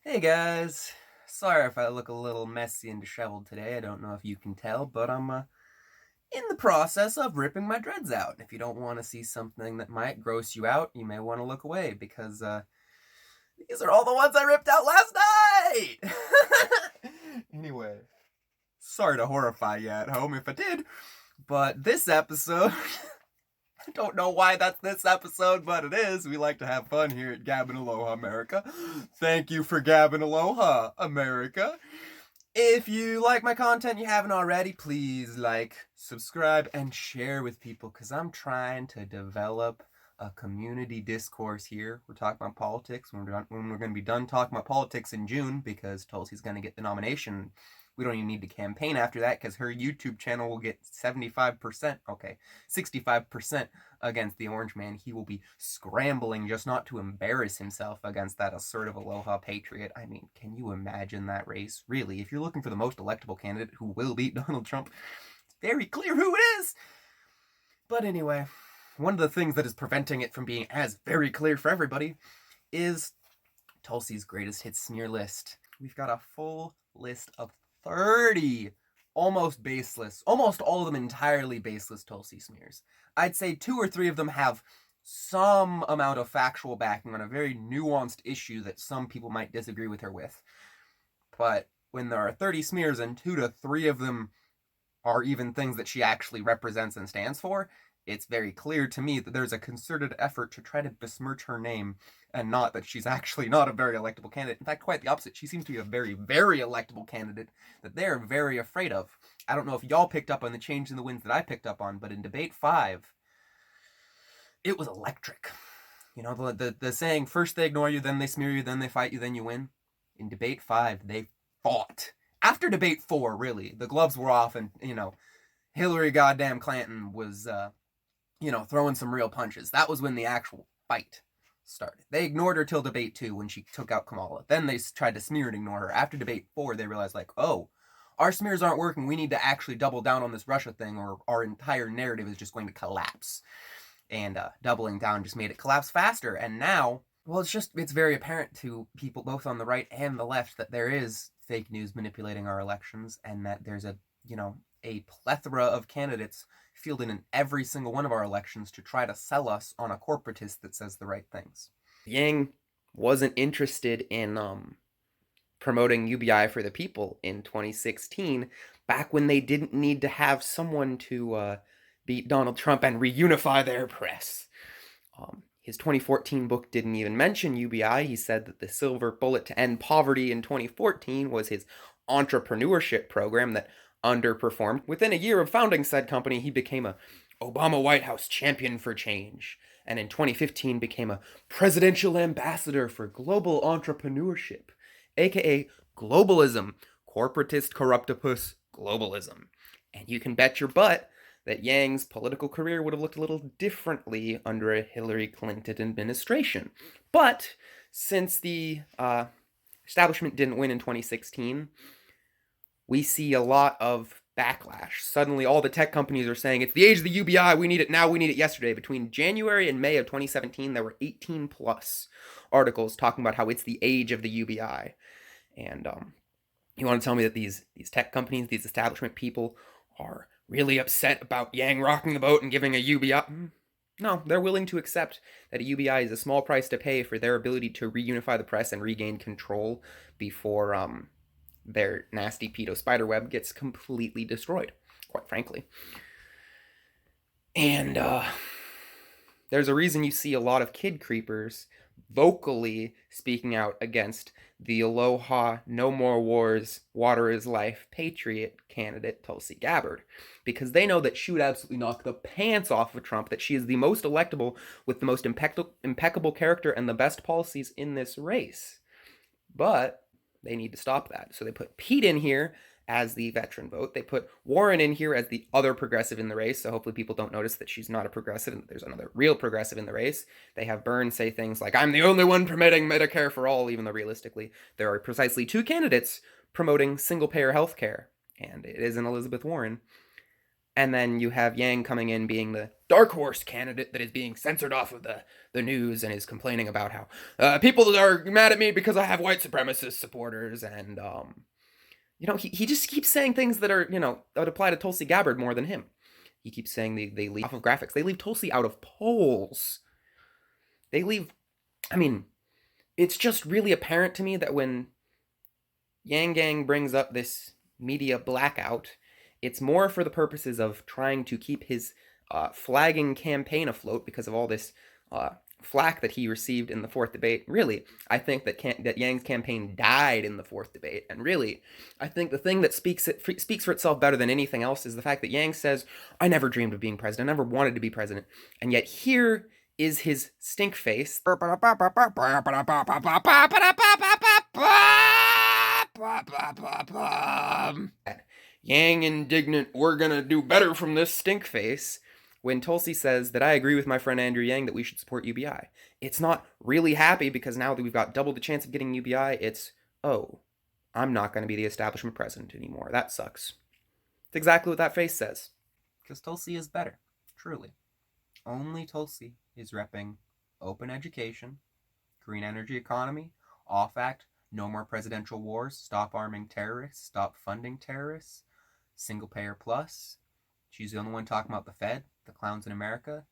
Hey guys, sorry if I look a little messy and disheveled today. I don't know if you can tell, but I'm in the process of ripping my dreads out. If you don't want to see something that might gross you out, you may want to look away because these are all the ones I ripped out last night! Anyway, sorry to horrify you at home if I did, but this episode I don't know why that's this episode, but it is. We like to have fun here at Gabbin' Aloha America. Thank you for Gabbin' Aloha America. If you like my content, you haven't already, please like, subscribe, and share with people because I'm trying to develop a community discourse here. We're talking about politics. When we're going to be done talking about politics in June because Tulsi's going to get the nomination. We don't even need to campaign after that because her YouTube channel will get 75%, okay, 65% against the Orange Man. He will be scrambling just not to embarrass himself against that assertive Aloha patriot. I mean, can you imagine that race? Really, if you're looking for the most electable candidate who will beat Donald Trump, it's very clear who it is. But anyway, one of the things that is preventing it from being as very clear for everybody is Tulsi's greatest hits smear list. We've got a full list of 30 almost baseless, almost all of them entirely baseless Tulsi smears. I'd say 2 or 3 of them have some amount of factual backing on a very nuanced issue that some people might disagree with her with. But when there are 30 smears and 2 to 3 of them are even things that she actually represents and stands for, it's very clear to me that there's a concerted effort to try to besmirch her name and not that she's actually not a very electable candidate. In fact, quite the opposite. She seems to be a very, very electable candidate that they're very afraid of. I don't know if y'all picked up on the change in the winds that I picked up on, but in debate 5, it was electric. You know, the saying, first they ignore you, then they smear you, then they fight you, then you win. In debate 5, they fought. After debate 4, really, the gloves were off and, Hillary goddamn Clinton was, throwing some real punches. That was when the actual fight started. They ignored her till debate 2 when she took out Kamala. Then they tried to smear and ignore her. After debate 4, they realized, like, oh, our smears aren't working. We need to actually double down on this Russia thing or our entire narrative is just going to collapse. And doubling down just made it collapse faster. And now, well, it's very apparent to people both on the right and the left that there is fake news manipulating our elections and that there's a plethora of candidates fielded in every single one of our elections to try to sell us on a corporatist that says the right things. Yang wasn't interested in promoting UBI for the people in 2016, back when they didn't need to have someone to beat Donald Trump and reunify their press. His 2014 book didn't even mention UBI. He said that the silver bullet to end poverty in 2014 was his entrepreneurship program that underperformed. Within a year of founding said company, he became a Obama White House champion for change, and in 2015 became a presidential ambassador for global entrepreneurship, aka globalism, corporatist corruptopus globalism. And you can bet your butt that Yang's political career would have looked a little differently under a Hillary Clinton administration. But since the establishment didn't win in 2016, we see a lot of backlash. Suddenly, all the tech companies are saying, it's the age of the UBI, we need it now, we need it yesterday. Between January and May of 2017, there were 18 plus articles talking about how it's the age of the UBI. And you want to tell me that these tech companies, these establishment people, are really upset about Yang rocking the boat and giving a UBI? No, they're willing to accept that a UBI is a small price to pay for their ability to reunify the press and regain control before their nasty pedo spiderweb gets completely destroyed, quite frankly. And there's a reason you see a lot of kid creepers vocally speaking out against the Aloha, no more wars, water is life patriot candidate Tulsi Gabbard, because they know that she would absolutely knock the pants off of Trump, that she is the most electable with the most impeccable character and the best policies in this race. But they need to stop that. So they put Pete in here as the veteran vote. They put Warren in here as the other progressive in the race, so hopefully people don't notice that she's not a progressive and that there's another real progressive in the race. They have Burns say things like, I'm the only one promoting Medicare for all, even though realistically there are precisely 2 candidates promoting single-payer health care, and it isn't Elizabeth Warren. And then you have Yang coming in being the dark horse candidate that is being censored off of the news and is complaining about how people are mad at me because I have white supremacist supporters. And, he just keeps saying things that are, that would apply to Tulsi Gabbard more than him. He keeps saying they leave off of graphics. They leave Tulsi out of polls. They leave, it's just really apparent to me that when Yang Gang brings up this media blackout, it's more for the purposes of trying to keep his flagging campaign afloat because of all this flack that he received in the fourth debate. Really, I think that Yang's campaign died in the fourth debate. And really, I think the thing that speaks for itself better than anything else is the fact that Yang says, I never dreamed of being president, I never wanted to be president. And yet here is his stink face. Yang indignant, we're gonna do better from this stink face, when Tulsi says that I agree with my friend Andrew Yang that we should support UBI. It's not really happy because now that we've got double the chance of getting UBI, it's, oh, I'm not going to be the establishment president anymore. That sucks. It's exactly what that face says. Because Tulsi is better, truly. Only Tulsi is repping open education, green energy economy, OFF Act, no more presidential wars, stop arming terrorists, stop funding terrorists, single payer plus. She's the only one talking about the Fed, the clowns in America.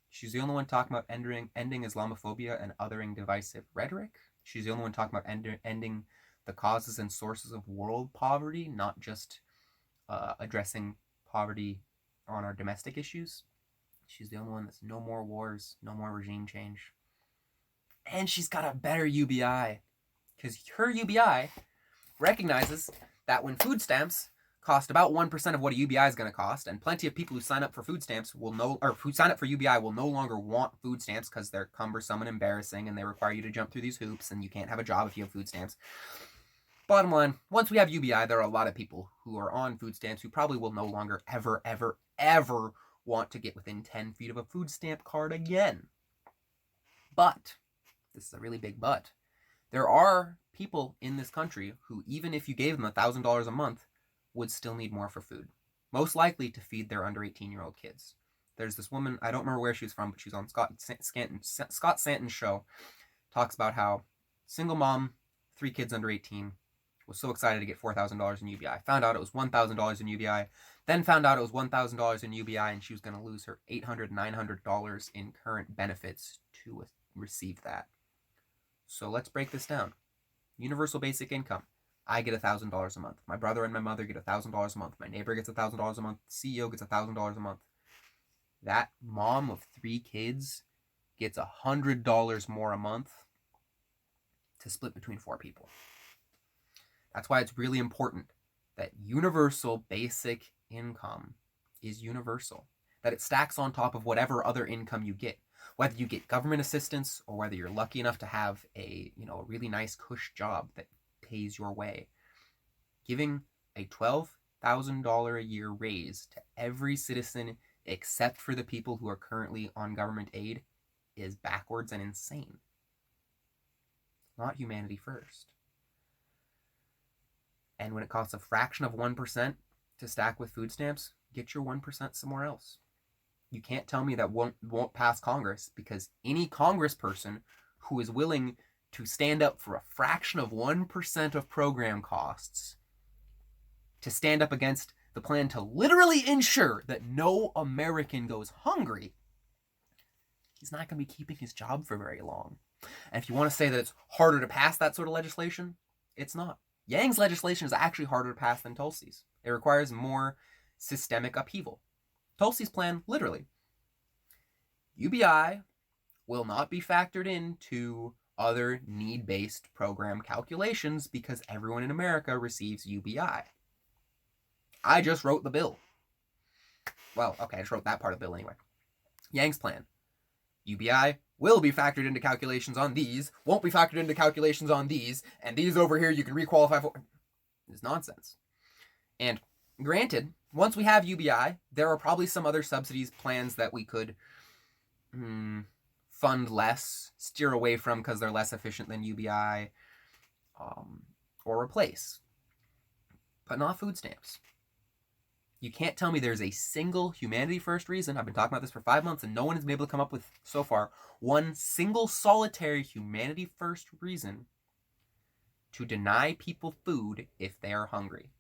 She's the only one talking about ending Islamophobia and othering divisive rhetoric. She's the only one talking about ending the causes and sources of world poverty, not just addressing poverty on our domestic issues. She's the only one that's no more wars, no more regime change. And she's got a better UBI, because her UBI recognizes that when food stamps cost about 1% of what a UBI is going to cost, and plenty of people who sign up for food stamps who sign up for UBI will no longer want food stamps because they're cumbersome and embarrassing and they require you to jump through these hoops and you can't have a job if you have food stamps. Bottom line, once we have UBI, there are a lot of people who are on food stamps who probably will no longer ever, ever, ever want to get within 10 feet of a food stamp card again. But, this is a really big but, there are people in this country who, even if you gave them $1,000 a month, would still need more for food. Most likely to feed their under 18-year-old kids. There's this woman, I don't remember where she's from, but she's on Scott Santon's show, talks about how single mom, 3 kids under 18, was so excited to get $4,000 in UBI. Found out it was $1,000 in UBI, then found out it was $1,000 in UBI, and she was going to lose her $800, $900 in current benefits to receive that. So let's break this down. Universal basic income. I get $1,000 a month. My brother and my mother get $1,000 a month. My neighbor gets $1,000 a month. The CEO gets $1,000 a month. That mom of 3 kids gets $100 more a month to split between 4 people. That's why it's really important that universal basic income is universal. That it stacks on top of whatever other income you get. Whether you get government assistance or whether you're lucky enough to have a really nice cush job that pays your way. Giving a $12,000 a year raise to every citizen except for the people who are currently on government aid is backwards and insane. Not humanity first. And when it costs a fraction of 1% to stack with food stamps, get your 1% somewhere else. You can't tell me that won't pass Congress, because any congressperson who is willing to stand up for a fraction of 1% of program costs, to stand up against the plan to literally ensure that no American goes hungry, he's not going to be keeping his job for very long. And if you want to say that it's harder to pass that sort of legislation, it's not. Yang's legislation is actually harder to pass than Tulsi's. It requires more systemic upheaval. Tulsi's plan, literally. UBI will not be factored into other need-based program calculations because everyone in America receives UBI. I just wrote the bill. Well, okay, I just wrote that part of the bill anyway. Yang's plan. UBI will be factored into calculations on these, won't be factored into calculations on these, and these over here you can requalify for. It's nonsense. And granted, once we have UBI, there are probably some other subsidies plans that we could fund less, steer away from because they're less efficient than UBI, or replace. But not food stamps. You can't tell me there's a single humanity first reason. I've been talking about this for 5 months and no one has been able to come up with, so far, one single solitary humanity first reason to deny people food if they are hungry.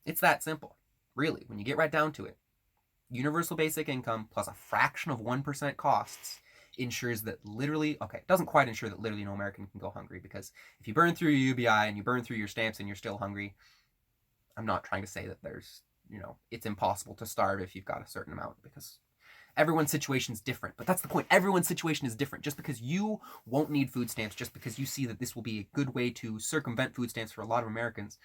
It's that simple. Really, when you get right down to it. Universal basic income plus a fraction of 1% costs ensures that literally, okay, it doesn't quite ensure that literally no American can go hungry, because if you burn through your UBI and you burn through your stamps and you're still hungry, I'm not trying to say that there's, it's impossible to starve if you've got a certain amount, because everyone's situation is different. But that's the point. Everyone's situation is different. Just because you won't need food stamps, just because you see that this will be a good way to circumvent food stamps for a lot of Americans,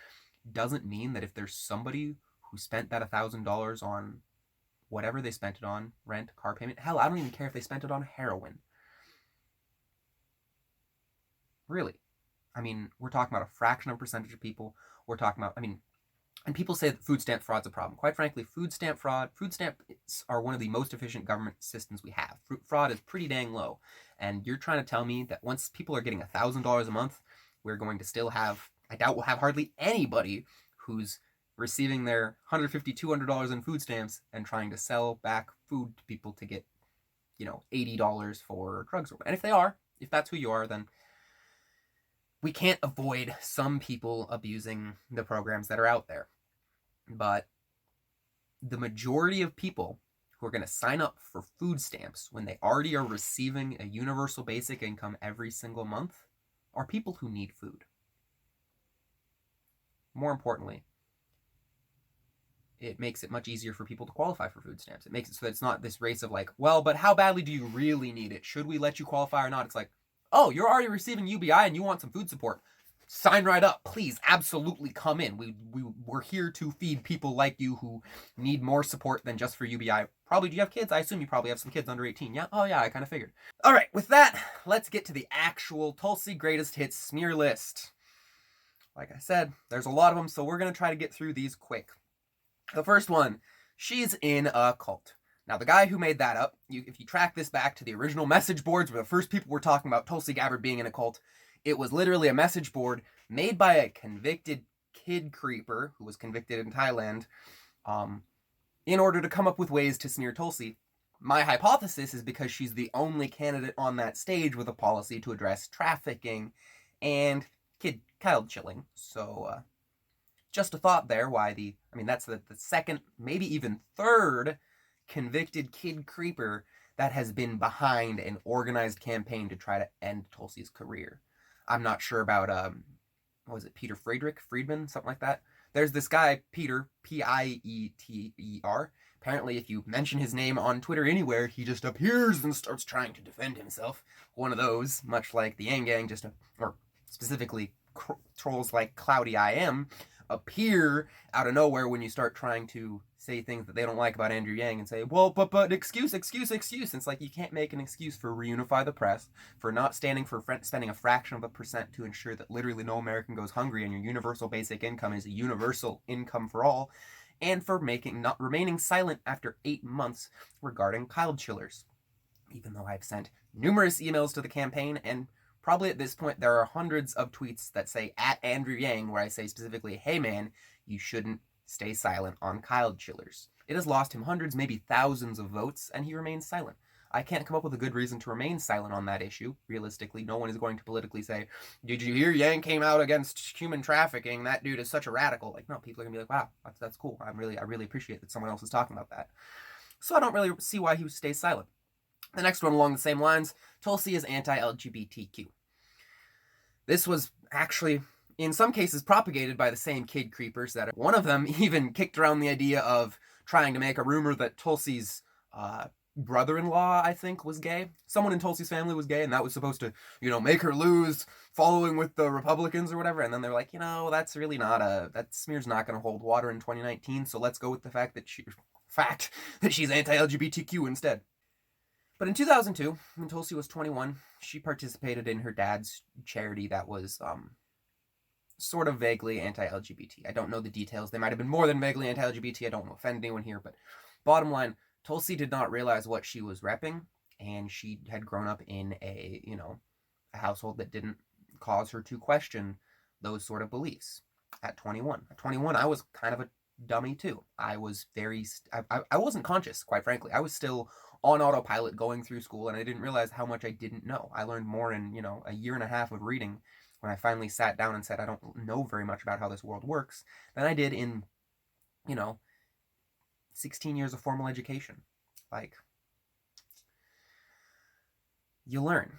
doesn't mean that if there's somebody who spent that $1,000 on whatever they spent it on, rent, car payment, hell, I don't even care if they spent it on heroin. Really. I mean, we're talking about a fraction of percentage of people. We're talking about, and people say that food stamp fraud's a problem. Quite frankly, food stamps are one of the most efficient government systems we have. Fraud is pretty dang low. And you're trying to tell me that once people are getting $1,000 a month, we're going to still have, I doubt we'll have hardly anybody who's receiving their $150, $200 in food stamps and trying to sell back food to people to get, $80 for drugs. And if they are, if that's who you are, then we can't avoid some people abusing the programs that are out there. But the majority of people who are going to sign up for food stamps when they already are receiving a universal basic income every single month are people who need food. More importantly, it makes it much easier for people to qualify for food stamps. It makes it so that it's not this race of like, well, but how badly do you really need it? Should we let you qualify or not? It's like, oh, you're already receiving UBI and you want some food support. Sign right up. Please, absolutely come in. We're here to feed people like you who need more support than just for UBI. Probably, do you have kids? I assume you probably have some kids under 18. Yeah? Oh, yeah, I kind of figured. All right, with that, let's get to the actual Tulsi greatest hits smear list. Like I said, there's a lot of them, so we're going to try to get through these quick. The first one, she's in a cult. Now, the guy who made that up, if you track this back to the original message boards where the first people were talking about Tulsi Gabbard being in a cult, it was literally a message board made by a convicted kid creeper who was convicted in Thailand in order to come up with ways to smear Tulsi. My hypothesis is because she's the only candidate on that stage with a policy to address trafficking and child chilling. So, just a thought there why that's the second, maybe even third convicted kid creeper that has been behind an organized campaign to try to end Tulsi's career. I'm not sure about, Peter Friedman, something like that. There's this guy, Peter, Pieter. Apparently, if you mention his name on Twitter anywhere, he just appears and starts trying to defend himself. One of those, much like the Yang Gang, or specifically trolls like Cloudy IM, appear out of nowhere when you start trying to say things that they don't like about Andrew Yang and say, well, but excuse. It's like you can't make an excuse for reunify the press, for not standing for spending a fraction of a percent to ensure that literally no American goes hungry and your universal basic income is a universal income for all, and for not remaining silent after 8 months regarding child chillers. Even though I've sent numerous emails to the campaign, and probably at this point there are hundreds of tweets that say at Andrew Yang where I say specifically, hey man, you shouldn't stay silent on child chillers. It has lost him hundreds, maybe thousands of votes, and he remains silent. I can't come up with a good reason to remain silent on that issue. Realistically, no one is going to politically say, did you hear Yang came out against human trafficking? That dude is such a radical. Like, no, people are going to be like, wow, that's cool. I really appreciate that someone else is talking about that. So I don't really see why he stays silent. The next one along the same lines, Tulsi is anti-LGBTQ. This was actually, in some cases, propagated by the same kid creepers that one of them even kicked around the idea of trying to make a rumor that Tulsi's brother-in-law, I think, was gay. Someone in Tulsi's family was gay, and that was supposed to, make her lose following with the Republicans or whatever. And then they're like, that's really that smear's not going to hold water in 2019, so let's go with the fact that she's anti-LGBTQ instead. But in 2002, when Tulsi was 21, she participated in her dad's charity that was sort of vaguely anti-LGBT. I don't know the details. They might have been more than vaguely anti-LGBT. I don't want to offend anyone here, but bottom line, Tulsi did not realize what she was repping, and she had grown up in a household that didn't cause her to question those sort of beliefs. at 21. At 21, I was kind of a dummy too. I was I wasn't conscious, quite frankly. I was still on autopilot going through school, and I didn't realize how much I didn't know. I learned more in, a year and a half of reading when I finally sat down and said, I don't know very much about how this world works, than I did in, 16 years of formal education. Like, you learn.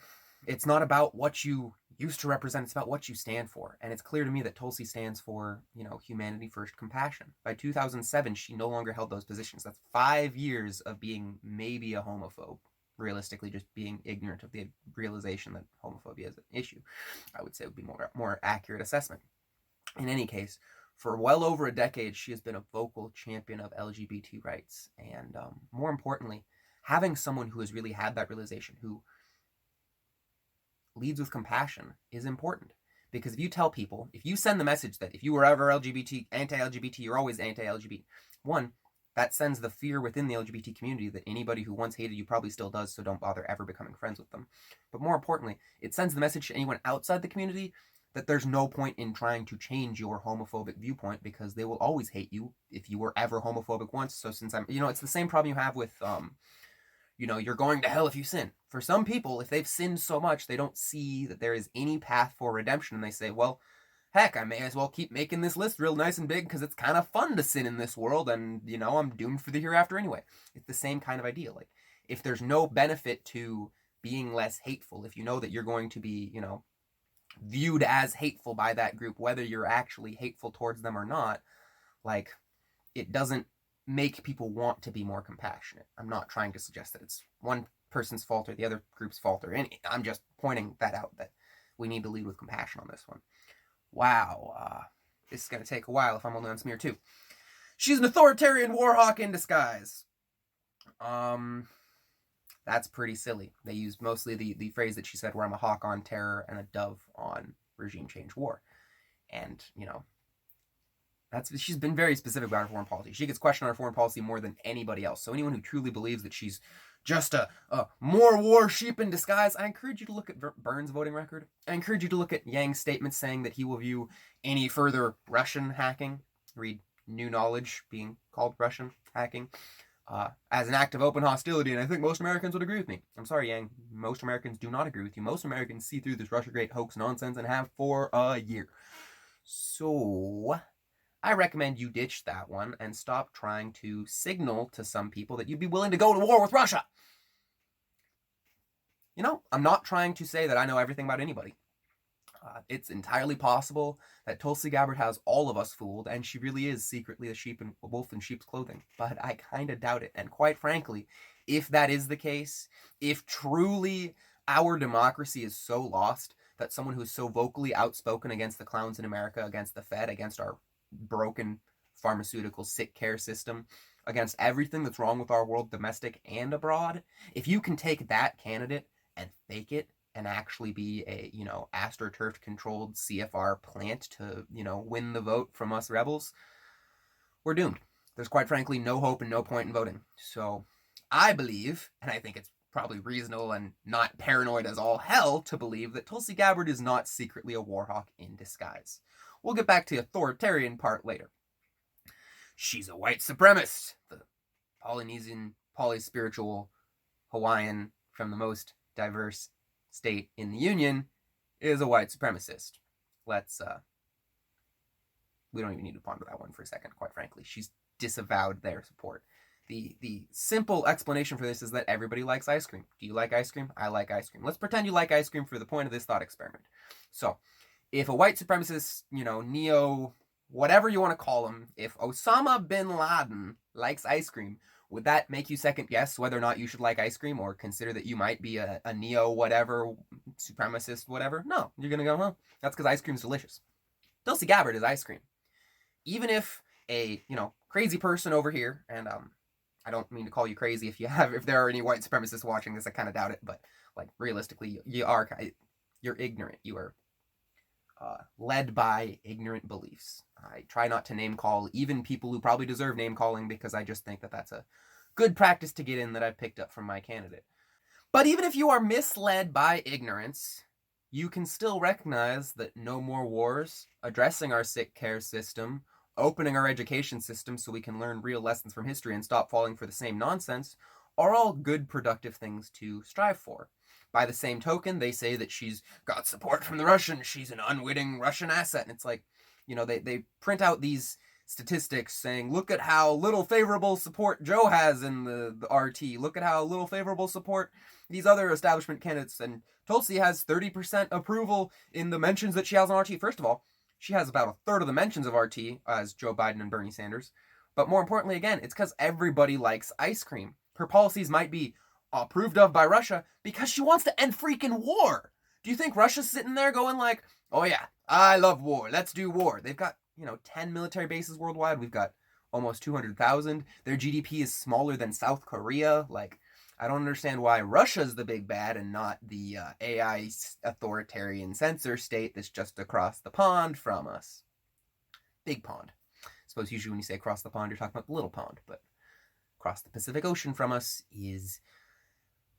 It's not about what you used to represent, it's about what you stand for. And it's clear to me that Tulsi stands for, humanity first, compassion. By 2007, she no longer held those positions. That's 5 years of being maybe a homophobe. Realistically, just being ignorant of the realization that homophobia is an issue, I would say would be more accurate assessment. In any case, for well over a decade, she has been a vocal champion of LGBT rights. And more importantly, having someone who has really had that realization, who leads with compassion, is important. Because if you tell people, if you send the message that if you were ever anti-LGBT, you're always anti-LGBT, one, that sends the fear within the LGBT community that anybody who once hated you probably still does, so don't bother ever becoming friends with them. But more importantly, it sends the message to anyone outside the community that there's no point in trying to change your homophobic viewpoint, because they will always hate you if you were ever homophobic once. So since it's the same problem you have with, you're going to hell if you sin. For some people, if they've sinned so much, they don't see that there is any path for redemption, and they say, well, heck, I may as well keep making this list real nice and big because it's kind of fun to sin in this world, and, I'm doomed for the hereafter anyway. It's the same kind of idea. Like, if there's no benefit to being less hateful, if you know that you're going to be, viewed as hateful by that group, whether you're actually hateful towards them or not, like, it doesn't make people want to be more compassionate. I'm not trying to suggest that it's one person's fault or the other group's fault or any. I'm just pointing that out, that we need to lead with compassion on this one. Wow, this is going to take a while if I'm only on Smear 2. She's an authoritarian warhawk in disguise. That's pretty silly. They use mostly the phrase that she said, where I'm a hawk on terror and a dove on regime change war. And, she's been very specific about her foreign policy. She gets questioned on her foreign policy more than anybody else. So anyone who truly believes that she's just a more war sheep in disguise, I encourage you to look at Burns' voting record. I encourage you to look at Yang's statements saying that he will view any further Russian hacking, read new knowledge being called Russian hacking, as an act of open hostility, and I think most Americans would agree with me. I'm sorry, Yang, most Americans do not agree with you. Most Americans see through this Russiagate hoax nonsense and have for a year. So I recommend you ditch that one and stop trying to signal to some people that you'd be willing to go to war with Russia. I'm not trying to say that I know everything about anybody. It's entirely possible that Tulsi Gabbard has all of us fooled, and she really is secretly a wolf in sheep's clothing. But I kind of doubt it. And quite frankly, if that is the case, if truly our democracy is so lost that someone who's so vocally outspoken against the clowns in America, against the Fed, against our broken pharmaceutical sick care system, against everything that's wrong with our world, domestic and abroad, if you can take that candidate and fake it and actually be a, astroturf controlled CFR plant to, win the vote from us rebels, we're doomed. There's quite frankly no hope and no point in voting. So I believe, and I think it's probably reasonable and not paranoid as all hell to believe, that Tulsi Gabbard is not secretly a warhawk in disguise. We'll get back to the authoritarian part later. She's a white supremacist. The Polynesian, polyspiritual Hawaiian from the most diverse state in the Union is a white supremacist. We don't even need to ponder that one for a second, quite frankly. She's disavowed their support. The simple explanation for this is that everybody likes ice cream. Do you like ice cream? I like ice cream. Let's pretend you like ice cream for the point of this thought experiment. So, if a white supremacist, neo, whatever you want to call him, if Osama bin Laden likes ice cream, would that make you second guess whether or not you should like ice cream, or consider that you might be a neo whatever, supremacist whatever? No, you're going to go, that's because ice cream's delicious. Tulsi Gabbard is ice cream. Even if a, crazy person over here, and I don't mean to call you crazy if there are any white supremacists watching this, I kind of doubt it, but like realistically, you're ignorant. You are led by ignorant beliefs. I try not to name call even people who probably deserve name calling, because I just think that that's a good practice to get in that I've picked up from my candidate. But even if you are misled by ignorance, you can still recognize that no more wars, addressing our sick care system, opening our education system so we can learn real lessons from history and stop falling for the same nonsense, are all good, productive things to strive for. By the same token, they say that she's got support from the Russians, she's an unwitting Russian asset. And it's like, they print out these statistics saying, look at how little favorable support Joe has in the RT. Look at how little favorable support these other establishment candidates. And Tulsi has 30% approval in the mentions that she has on RT. First of all, she has about a third of the mentions of RT as Joe Biden and Bernie Sanders. But more importantly, again, it's because everybody likes ice cream. Her policies might be approved of by Russia because she wants to end freaking war. Do you think Russia's sitting there going like, oh yeah, I love war, let's do war? They've got 10 military bases worldwide. We've got almost 200,000. Their GDP is smaller than South Korea. Like, I don't understand why Russia's the big bad and not the AI authoritarian censor state that's just across the pond from us. Big pond. I suppose usually when you say across the pond, you're talking about the little pond, but across the Pacific Ocean from us is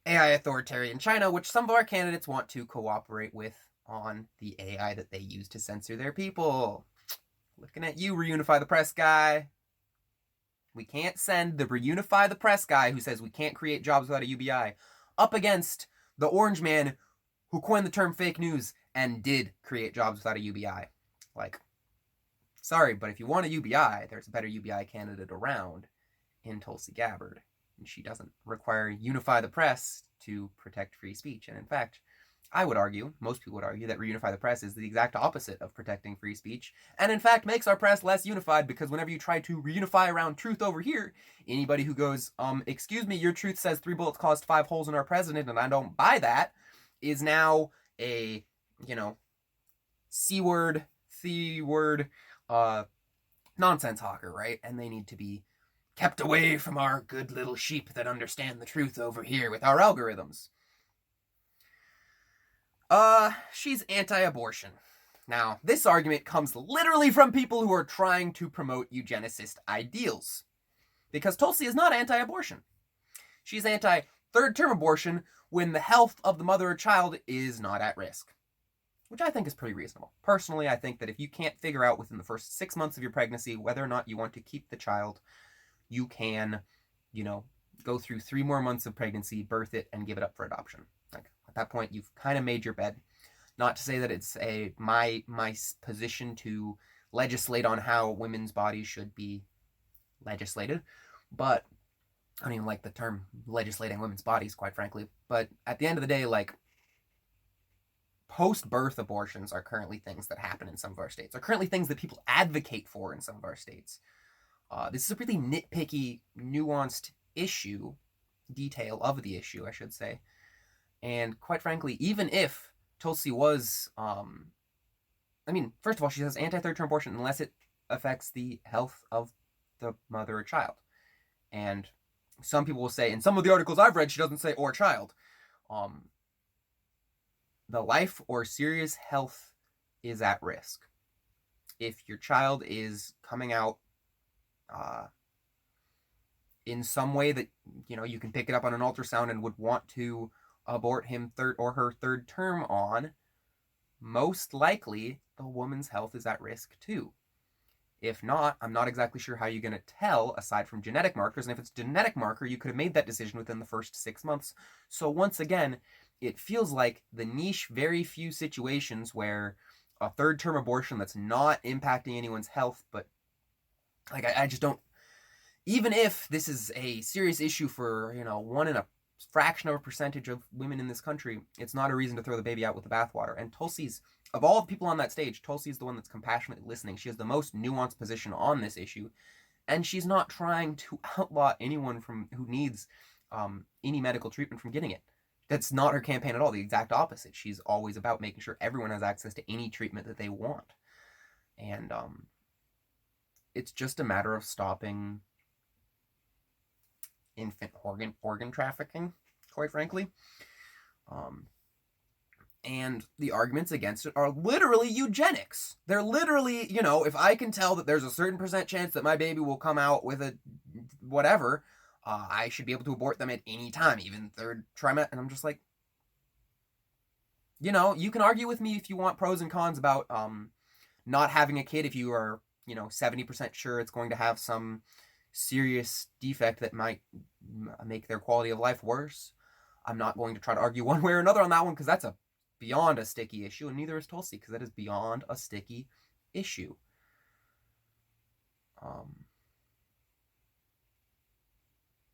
AI authoritarian China, which some of our candidates want to cooperate with on the AI that they use to censor their people. Looking at you, Reunify the Press guy. We can't send the Reunify the Press guy who says we can't create jobs without a UBI up against the orange man who coined the term fake news and did create jobs without a UBI. Like, sorry, but if you want a UBI, there's a better UBI candidate around in Tulsi Gabbard. And she doesn't require Unify the Press to protect free speech. And in fact, I would argue, most people would argue, that Reunify the Press is the exact opposite of protecting free speech, and in fact makes our press less unified, because whenever you try to reunify around truth over here, anybody who goes, excuse me, your truth says 3 bullets caused 5 holes in our president, and I don't buy that, is now a, C-word, C-word, nonsense hawker, right? And they need to be kept away from our good little sheep that understand the truth over here with our algorithms. She's anti-abortion. Now, this argument comes literally from people who are trying to promote eugenicist ideals. Because Tulsi is not anti-abortion. She's anti-third-term abortion when the health of the mother or child is not at risk. Which I think is pretty reasonable. Personally, I think that if you can't figure out within the first 6 months of your pregnancy whether or not you want to keep the child, you can, go through 3 more months of pregnancy, birth it, and give it up for adoption. Like, at that point, you've kind of made your bed. Not to say that it's my position to legislate on how women's bodies should be legislated, but I don't even like the term legislating women's bodies, quite frankly. But at the end of the day, like, post-birth abortions are currently things that happen in some of our states, are currently things that people advocate for in some of our states. This is a really nitpicky, nuanced detail of the issue, I should say. And quite frankly, even if Tulsi was, first of all, she says anti-third-term abortion unless it affects the health of the mother or child. And some people will say, in some of the articles I've read, she doesn't say or child. The life or serious health is at risk. If your child is coming out in some way that, you can pick it up on an ultrasound and would want to abort him third or her third term on, most likely the woman's health is at risk too. If not, I'm not exactly sure how you're going to tell aside from genetic markers. And if it's a genetic marker, you could have made that decision within the first 6 months. So once again, it feels like the niche, very few situations where a third term abortion that's not impacting anyone's health, but like, I just don't, even if this is a serious issue for, 1 in a fraction of a percentage of women in this country, it's not a reason to throw the baby out with the bathwater. And Tulsi's, of all the people on that stage, Tulsi's the one that's compassionately listening. She has the most nuanced position on this issue, and she's not trying to outlaw anyone who needs any medical treatment from getting it. That's not her campaign at all. The exact opposite. She's always about making sure everyone has access to any treatment that they want. And it's just a matter of stopping infant organ trafficking, quite frankly. And the arguments against it are literally eugenics. They're literally, if I can tell that there's a certain % chance that my baby will come out with a whatever, I should be able to abort them at any time, even third trimester. And I'm just like, You know, you can argue with me if you want pros and cons about not having a kid if you are, 70% sure it's going to have some serious defect that might make their quality of life worse. I'm not going to try to argue one way or another on that one because that's beyond a sticky issue, and neither is Tulsi because that is beyond a sticky issue.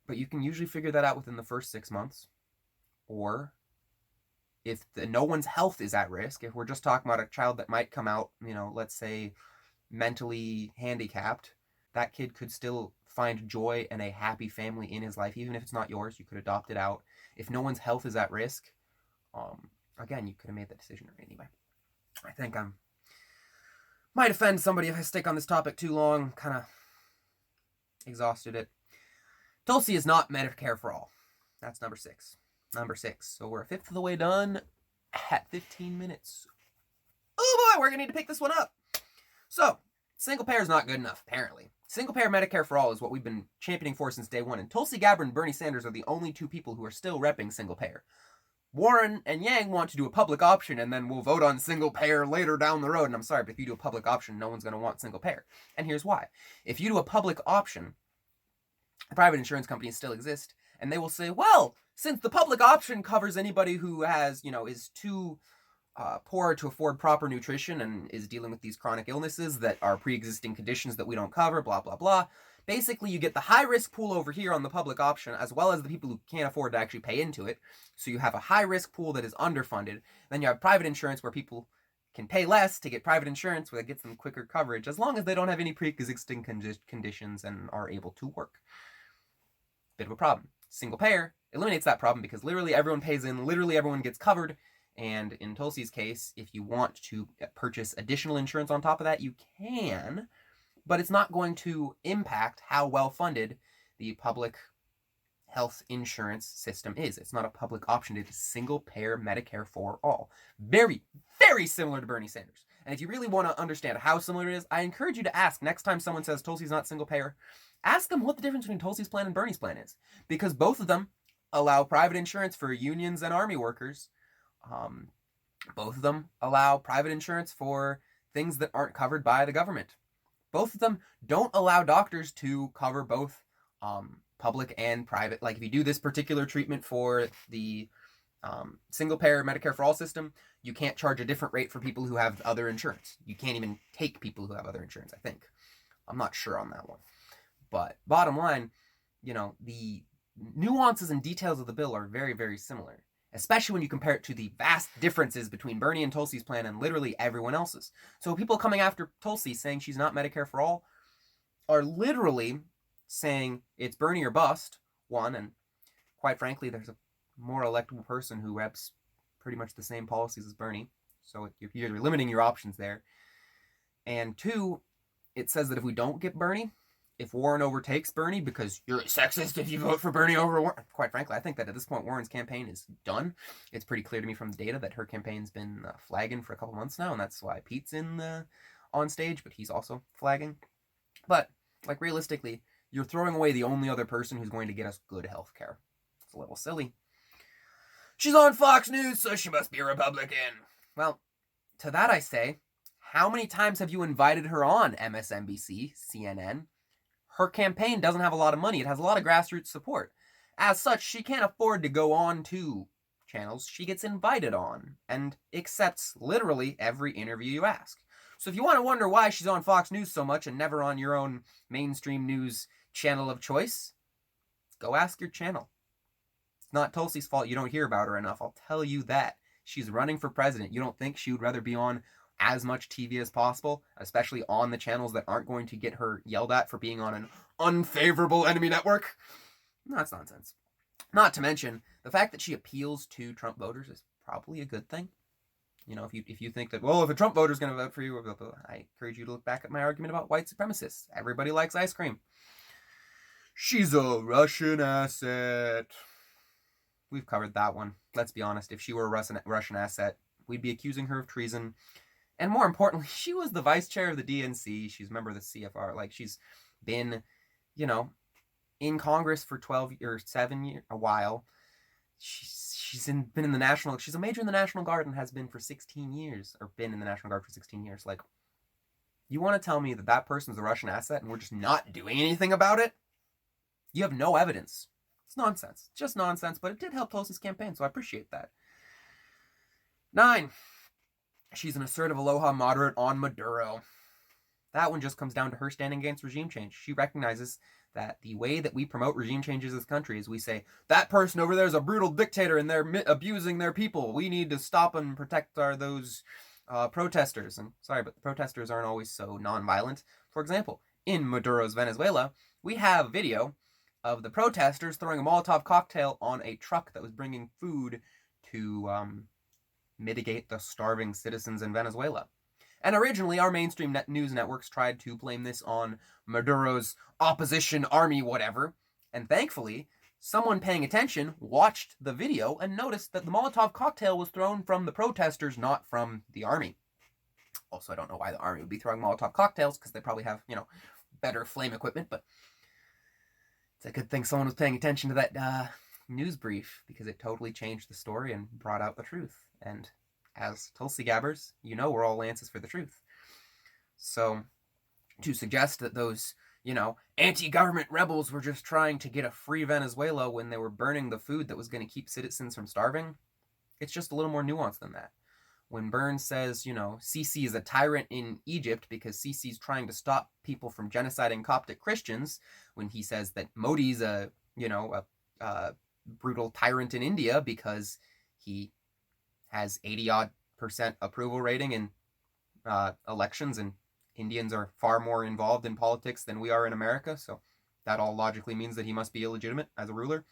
But you can usually figure that out within the first 6 months, or if no one's health is at risk, if we're just talking about a child that might come out, let's say mentally handicapped, that kid could still find joy and a happy family in his life, even if it's not yours. You could adopt it out. If no one's health is at risk, again, you could have made that decision anyway. I think I might offend somebody if I stick on this topic too long. Kind of exhausted it. Tulsi is not Medicare for all. That's number 6. So we're a fifth of the way done at 15 minutes. Oh boy, we're going to need to pick this one up. So, single payer is not good enough, apparently. Single payer Medicare for all is what we've been championing for since day one. And Tulsi Gabbard and Bernie Sanders are the only two people who are still repping single payer. Warren and Yang want to do a public option, and then we'll vote on single payer later down the road. And I'm sorry, but if you do a public option, no one's going to want single payer. And here's why. If you do a public option, private insurance companies still exist, and they will say, well, since the public option covers anybody who has, is too poor to afford proper nutrition and is dealing with these chronic illnesses that are pre-existing conditions that we don't cover, blah, blah, blah. Basically, you get the high-risk pool over here on the public option, as well as the people who can't afford to actually pay into it. So you have a high-risk pool that is underfunded. Then you have private insurance where people can pay less to get private insurance where it gets them quicker coverage, as long as they don't have any pre-existing conditions and are able to work. Bit of a problem. Single payer eliminates that problem because literally everyone pays in, literally everyone gets covered. And in Tulsi's case, if you want to purchase additional insurance on top of that, you can, but it's not going to impact how well funded the public health insurance system is. It's not a public option. It is single payer Medicare for all. Very, very similar to Bernie Sanders. And if you really want to understand how similar it is, I encourage you to ask next time someone says Tulsi's not single payer, ask them what the difference between Tulsi's plan and Bernie's plan is. Because both of them allow private insurance for unions and army workers. Both of them allow private insurance for things that aren't covered by the government. Both of them don't allow doctors to cover both public and private. Like if you do this particular treatment for the single payer Medicare for all system, you can't charge a different rate for people who have other insurance. You can't even take people who have other insurance, I think. I'm not sure on that one. But bottom line, the nuances and details of the bill are very, very similar, especially when you compare it to the vast differences between Bernie and Tulsi's plan and literally everyone else's. So people coming after Tulsi saying she's not Medicare for all are literally saying it's Bernie or bust, one, and quite frankly, there's a more electable person who reps pretty much the same policies as Bernie, so you're limiting your options there. And two, it says that if we don't get Bernie, if Warren overtakes Bernie, because you're a sexist if you vote for Bernie over Warren. Quite frankly, I think that at this point, Warren's campaign is done. It's pretty clear to me from the data that her campaign's been flagging for a couple months now, and that's why Pete's on stage, but he's also flagging. But, realistically, you're throwing away the only other person who's going to get us good health care. It's a little silly. She's on Fox News, so she must be a Republican. Well, to that I say, how many times have you invited her on MSNBC, CNN? Her campaign doesn't have a lot of money. It has a lot of grassroots support. As such, she can't afford to go on to channels. She gets invited on and accepts literally every interview you ask. So if you want to wonder why she's on Fox News so much and never on your own mainstream news channel of choice, go ask your channel. It's not Tulsi's fault you don't hear about her enough. I'll tell you that. She's running for president. You don't think she would rather be on as much TV as possible, especially on the channels that aren't going to get her yelled at for being on an unfavorable enemy network? No, that's nonsense. Not to mention, the fact that she appeals to Trump voters is probably a good thing. If you think that, well, if a Trump voter is going to vote for you, blah, blah, blah, I encourage you to look back at my argument about white supremacists. Everybody likes ice cream. She's a Russian asset. We've covered that one. Let's be honest. If she were a Russian asset, we'd be accusing her of treason. And more importantly, she was the vice chair of the DNC. She's a member of the CFR. She's been, in Congress for 12 or 7 years, a while. she's been in the National... She's a major in the National Guard and has been for 16 years. Or been in the National Guard for 16 years. Like, you want to tell me that that person's a Russian asset and we're just not doing anything about it? You have no evidence. It's nonsense. Just nonsense, but it did help Tulsi's campaign, so I appreciate that. 9. She's an assertive Aloha moderate on Maduro. That one just comes down to her standing against regime change. She recognizes that the way that we promote regime changes in this country is we say, that person over there is a brutal dictator and they're abusing their people. We need to stop and protect those protesters. And sorry, but the protesters aren't always so nonviolent. For example, in Maduro's Venezuela, we have video of the protesters throwing a Molotov cocktail on a truck that was bringing food to mitigate the starving citizens in Venezuela. And originally, our mainstream news networks tried to blame this on Maduro's opposition army, whatever. And thankfully, someone paying attention watched the video and noticed that the Molotov cocktail was thrown from the protesters, not from the army. Also, I don't know why the army would be throwing Molotov cocktails, because they probably have, better flame equipment, but it's a good thing someone was paying attention to that news brief, because it totally changed the story and brought out the truth. And as Tulsi Gabbers, we're all lances for the truth. So, to suggest that those, anti-government rebels were just trying to get a free Venezuela when they were burning the food that was going to keep citizens from starving, it's just a little more nuanced than that. When Burns says, Sisi is a tyrant in Egypt because Sisi's trying to stop people from genociding Coptic Christians, when he says that Modi's a brutal tyrant in India because he has 80-odd% approval rating in elections, and Indians are far more involved in politics than we are in America, so that all logically means that he must be illegitimate as a ruler.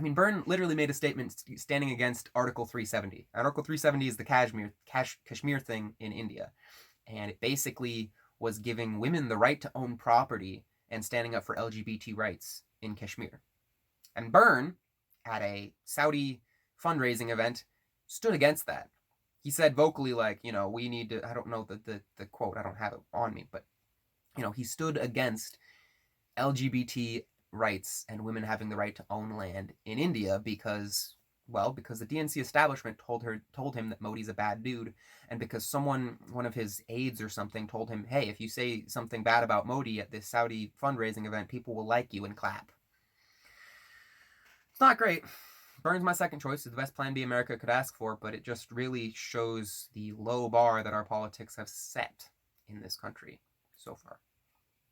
Byrne literally made a statement standing against Article 370. Article 370 is the Kashmir thing in India, and it basically was giving women the right to own property and standing up for LGBT rights in Kashmir. And Byrne, at a Saudi fundraising event, stood against that. He said vocally, we need to, I don't know the quote, I don't have it on me, but, he stood against LGBT rights and women having the right to own land in India because the DNC establishment told him that Modi's a bad dude, and because one of his aides or something told him, hey, if you say something bad about Modi at this Saudi fundraising event, people will like you and clap. It's not great. Burns my second choice is the best plan B America could ask for, but it just really shows the low bar that our politics have set in this country so far.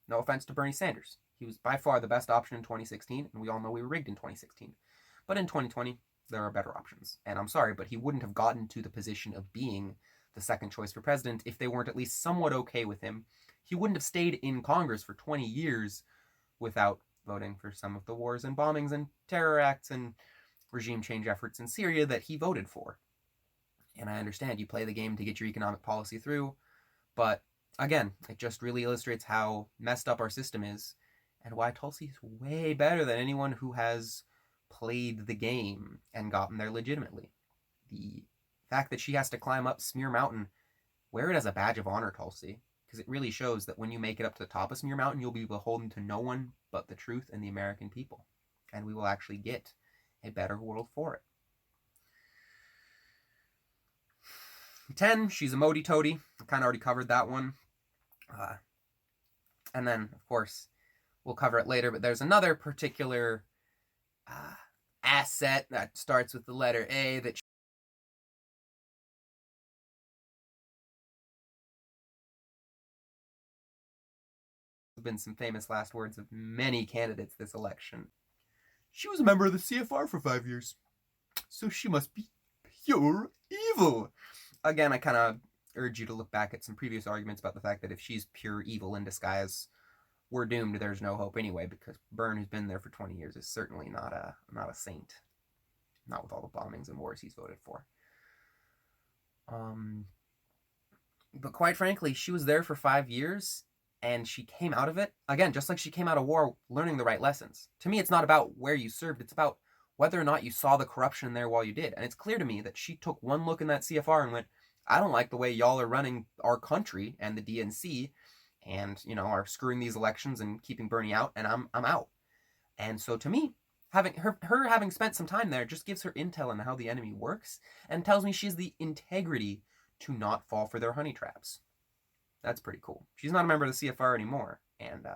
No offense to Bernie Sanders. He was by far the best option in 2016, and we all know we were rigged in 2016. But in 2020, there are better options. And I'm sorry, but he wouldn't have gotten to the position of being the second choice for president if they weren't at least somewhat okay with him. He wouldn't have stayed in Congress for 20 years without voting for some of the wars and bombings and terror acts and regime change efforts in Syria that he voted for. And I understand you play the game to get your economic policy through, but again, it just really illustrates how messed up our system is and why Tulsi is way better than anyone who has played the game and gotten there legitimately. The fact that she has to climb up Smear Mountain, wear it as a badge of honor, Tulsi, because it really shows that when you make it up to the top of Smear Mountain, you'll be beholden to no one but the truth and the American people, and we will actually get a better world for it. 10, she's a Modi toady. I kind of already covered that one. And then, of course, we'll cover it later, but there's another particular asset that starts with the letter A that has been some famous last words of many candidates this election. She was a member of the CFR for 5 years, so she must be pure evil. Again, I kind of urge you to look back at some previous arguments about the fact that if she's pure evil in disguise, we're doomed. There's no hope anyway, because Byrne, who's been there for 20 years, is certainly not a saint. Not with all the bombings and wars he's voted for. But quite frankly, she was there for 5 years, and she came out of it, again, just like she came out of war, learning the right lessons. To me, it's not about where you served, it's about whether or not you saw the corruption there while you did. And it's clear to me that she took one look in that CFR and went, I don't like the way y'all are running our country and the DNC, and, are screwing these elections and keeping Bernie out, and I'm out. And so to me, having spent some time there just gives her intel on how the enemy works and tells me she has the integrity to not fall for their honey traps. That's pretty cool. She's not a member of the CFR anymore, and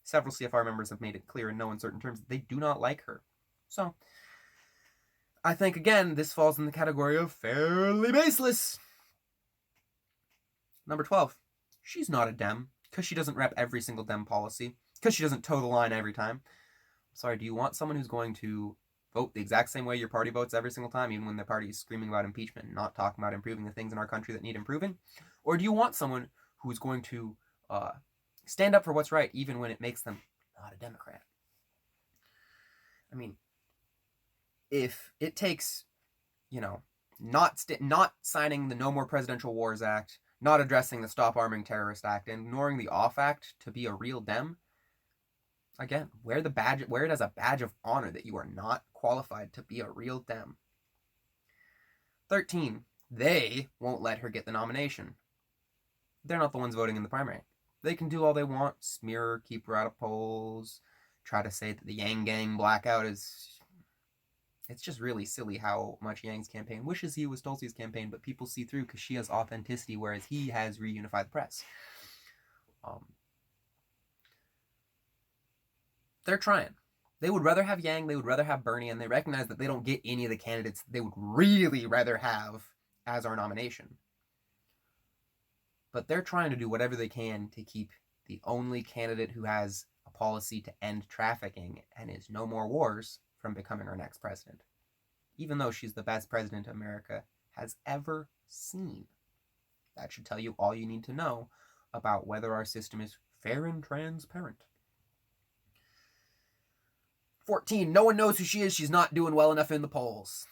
several CFR members have made it clear in no uncertain terms that they do not like her. So, I think, again, this falls in the category of fairly baseless. Number 12. She's not a Dem, because she doesn't rep every single Dem policy, because she doesn't toe the line every time. Sorry, do you want someone who's going to vote the exact same way your party votes every single time, even when their party is screaming about impeachment and not talking about improving the things in our country that need improving? Or do you want someone who's going to stand up for what's right, even when it makes them not a Democrat? I mean, if it takes, not signing the No More Presidential Wars Act, not addressing the Stop Arming Terrorist Act, and ignoring the Off Act to be a real Dem, again, wear it as a badge of honor that you are not qualified to be a real Dem. 13. They won't let her get the nomination. They're not the ones voting in the primary. They can do all they want, smear her, keep her out of polls, try to say that the Yang Gang blackout is... It's just really silly how much Yang's campaign wishes he was Tulsi's campaign, but people see through because she has authenticity, whereas he has reunified the press. They're trying. They would rather have Yang, they would rather have Bernie, and they recognize that they don't get any of the candidates they would really rather have as our nomination. But they're trying to do whatever they can to keep the only candidate who has a policy to end trafficking and is no more wars from becoming our next president, even though she's the best president America has ever seen. That should tell you all you need to know about whether our system is fair and transparent. 14. No one knows who she is. She's not doing well enough in the polls.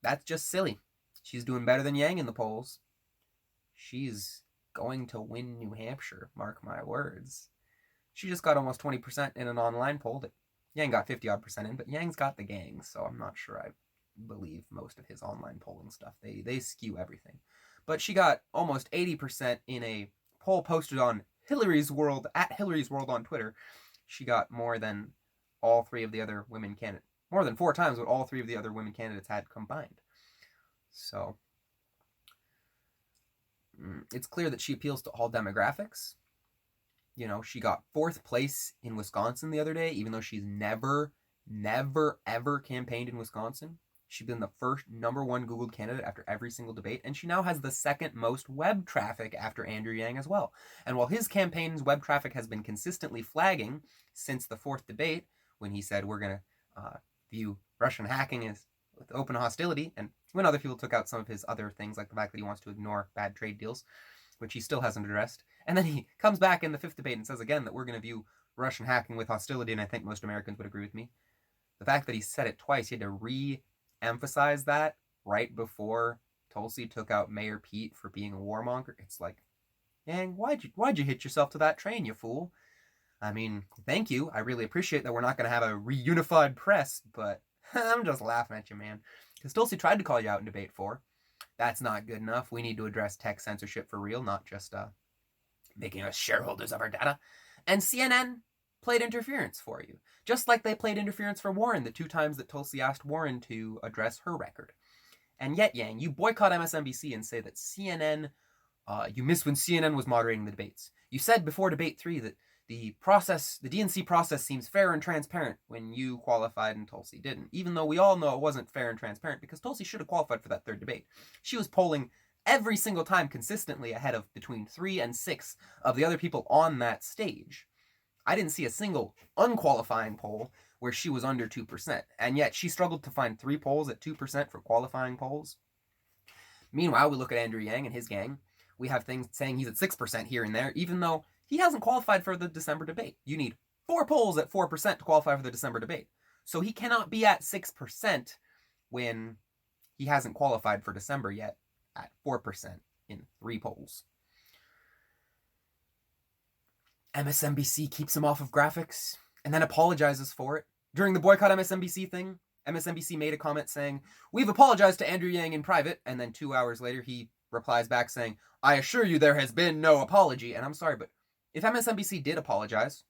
That's just silly. She's doing better than Yang in the polls. She's going to win New Hampshire, mark my words. She just got almost 20% in an online poll that Yang got 50-odd% in, but Yang's got the gang, so I'm not sure I believe most of his online polling stuff. They skew everything. But she got almost 80% in a poll posted on Hillary's World, at Hillary's World on Twitter. She got more than all three of the other women candidates, more than 4 times what all 3 of the other women candidates had combined. So, it's clear that she appeals to all demographics. She got 4th place in Wisconsin the other day, even though she's never, ever campaigned in Wisconsin. She's been the first #1 Googled candidate after every single debate, and she now has the 2nd most web traffic after Andrew Yang as well. And while his campaign's web traffic has been consistently flagging since the 4th debate, when he said we're going to view Russian hacking as with open hostility, and when other people took out some of his other things, like the fact that he wants to ignore bad trade deals, which he still hasn't addressed. And then he comes back in the 5th debate and says again that we're going to view Russian hacking with hostility, and I think most Americans would agree with me. The fact that he said it twice, he had to re-emphasize that right before Tulsi took out Mayor Pete for being a warmonger. It's like, Yang, why'd you hitch yourself to that train, you fool? I mean, thank you. I really appreciate that we're not going to have a reunified press, but I'm just laughing at you, man. Because Tulsi tried to call you out in debate 4. That's not good enough. We need to address tech censorship for real, not just making us shareholders of our data. And CNN played interference for you, just like they played interference for Warren the 2 times that Tulsi asked Warren to address her record. And yet, Yang, you boycott MSNBC and say that CNN, you missed when CNN was moderating the debates. You said before debate 3 that the DNC process seems fair and transparent when you qualified and Tulsi didn't, even though we all know it wasn't fair and transparent because Tulsi should have qualified for that 3rd debate. She was polling every single time consistently ahead of between 3 and 6 of the other people on that stage. I didn't see a single unqualifying poll where she was under 2%, and yet she struggled to find 3 polls at 2% for qualifying polls. Meanwhile, we look at Andrew Yang and his gang. We have things saying he's at 6% here and there, even though he hasn't qualified for the December debate. You need 4 polls at 4% to qualify for the December debate. So he cannot be at 6% when he hasn't qualified for December yet at 4% in 3 polls. MSNBC keeps him off of graphics and then apologizes for it. During the boycott MSNBC thing, MSNBC made a comment saying, "We've apologized to Andrew Yang in private," and then 2 hours later he replies back saying, "I assure you there has been no apology." And I'm sorry, but if MSNBC did apologize,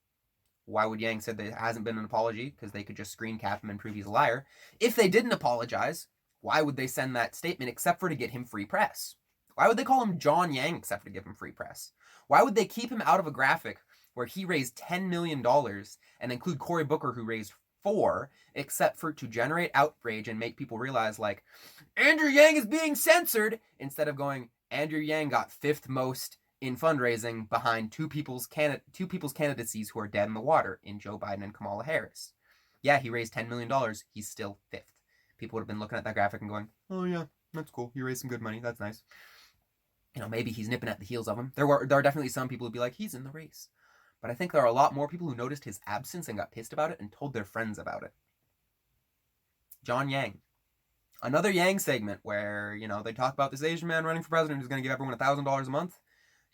Why would Yang say there hasn't been an apology? Because they could just screen cap him and prove he's a liar. If they didn't apologize, why would they send that statement except for to get him free press? Why would they call him John Yang except for to give him free press? Why would they keep him out of a graphic where he raised $10 million and include Cory Booker, who raised $4, except for to generate outrage and make people realize, like, Andrew Yang is being censored, instead of going, Andrew Yang got 5th most in fundraising behind two people's candidacies who are dead in the water in Joe Biden and Kamala Harris. Yeah, he raised $10 million. He's still 5th. People would have been looking at that graphic and going, oh yeah, that's cool. He raised some good money. That's nice. You know, maybe he's nipping at the heels of him. There are definitely some people who'd be like, he's in the race. But I think there are a lot more people who noticed his absence and got pissed about it and told their friends about it. John Yang. Another Yang segment where, you know, they talk about this Asian man running for president who's going to give everyone $1,000 a month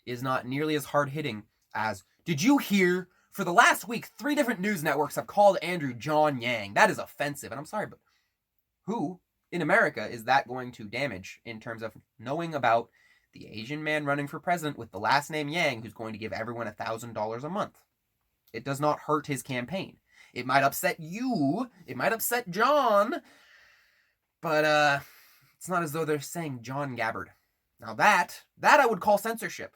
is not nearly as hard-hitting as, did you hear? For the last week, 3 different news networks have called Andrew John Yang. That is offensive. And I'm sorry, but who in America is that going to damage in terms of knowing about the Asian man running for president with the last name Yang who's going to give everyone $1,000 a month? It does not hurt his campaign. It might upset you. It might upset John. But it's not as though they're saying John Gabbard. Now that I would call censorship.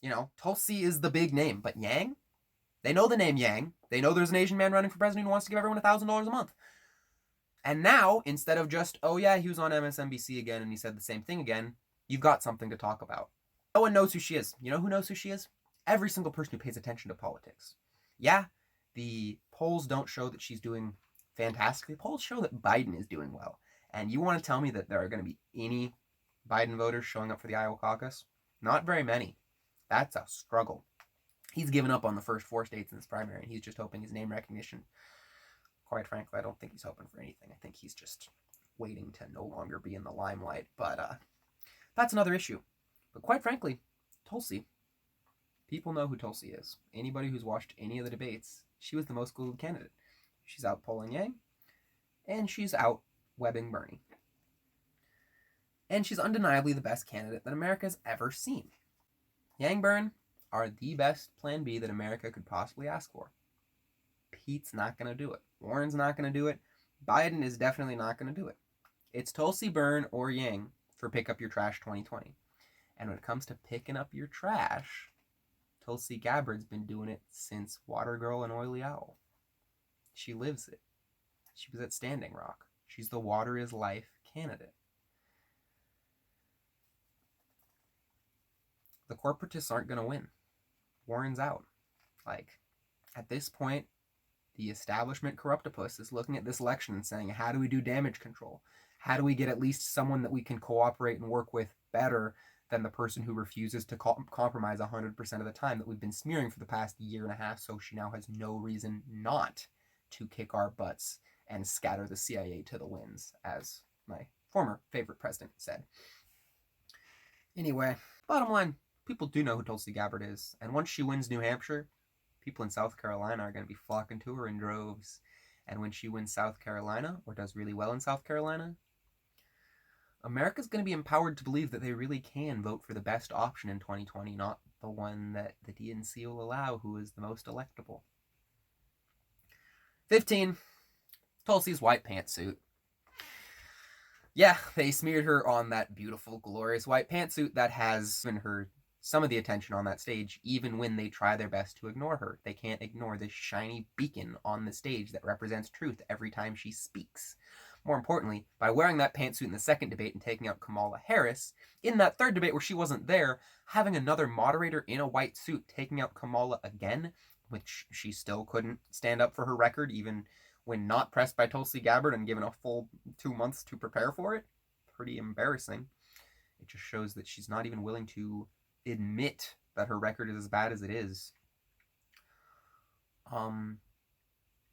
You know, Tulsi is the big name. But Yang? They know the name Yang. They know there's an Asian man running for president who wants to give everyone $1,000 a month. And now, instead of just, oh yeah, he was on MSNBC again and he said the same thing again, you've got something to talk about. No one knows who she is. You know who knows who she is? Every single person who pays attention to politics. Yeah, the polls don't show that she's doing fantastically. Polls show that Biden is doing well. And you want to tell me that there are going to be any Biden voters showing up for the Iowa caucus? Not very many. That's a struggle. He's given up on the first 4 states in this primary, and he's just hoping his name recognition. Quite frankly, I don't think he's hoping for anything. I think he's just waiting to no longer be in the limelight. But that's another issue. But quite frankly, Tulsi, people know who Tulsi is. Anybody who's watched any of the debates, she was the most Googled candidate. She's out polling Yang, and she's out webbing Bernie. And she's undeniably the best candidate that America's ever seen. Yang Byrne are the best plan B that America could possibly ask for. Pete's not going to do it. Warren's not going to do it. Biden is definitely not going to do it. It's Tulsi, Byrne, or Yang for Pick Up Your Trash 2020. And when it comes to picking up your trash, Tulsi Gabbard's been doing it since Water Girl and Oily Owl. She lives it. She was at Standing Rock. She's the Water is Life candidate. The corporatists aren't going to win. Warren's out. Like, at this point, the establishment corruptopus is looking at this election and saying, how do we do damage control? How do we get at least someone that we can cooperate and work with better than the person who refuses to compromise 100% of the time that we've been smearing for the past year and a half, so she now has no reason not to kick our butts and scatter the CIA to the winds, as my former favorite president said. Anyway, bottom line, people do know who Tulsi Gabbard is, and once she wins New Hampshire, people in South Carolina are going to be flocking to her in droves. And when she wins South Carolina, or does really well in South Carolina, America's going to be empowered to believe that they really can vote for the best option in 2020, not the one that the DNC will allow, who is the most electable. 15. Tulsi's white pantsuit. Yeah, they smeared her on that beautiful, glorious white pantsuit that has given her some of the attention on that stage, even when they try their best to ignore her. They can't ignore this shiny beacon on the stage that represents truth every time she speaks. More importantly, by wearing that pantsuit in the second debate and taking out Kamala Harris, in that third debate where she wasn't there, having another moderator in a white suit taking out Kamala again, which she still couldn't stand up for her record, even when not pressed by Tulsi Gabbard and given a full 2 months to prepare for it. Pretty embarrassing. It just shows that she's not even willing to admit that her record is as bad as it is.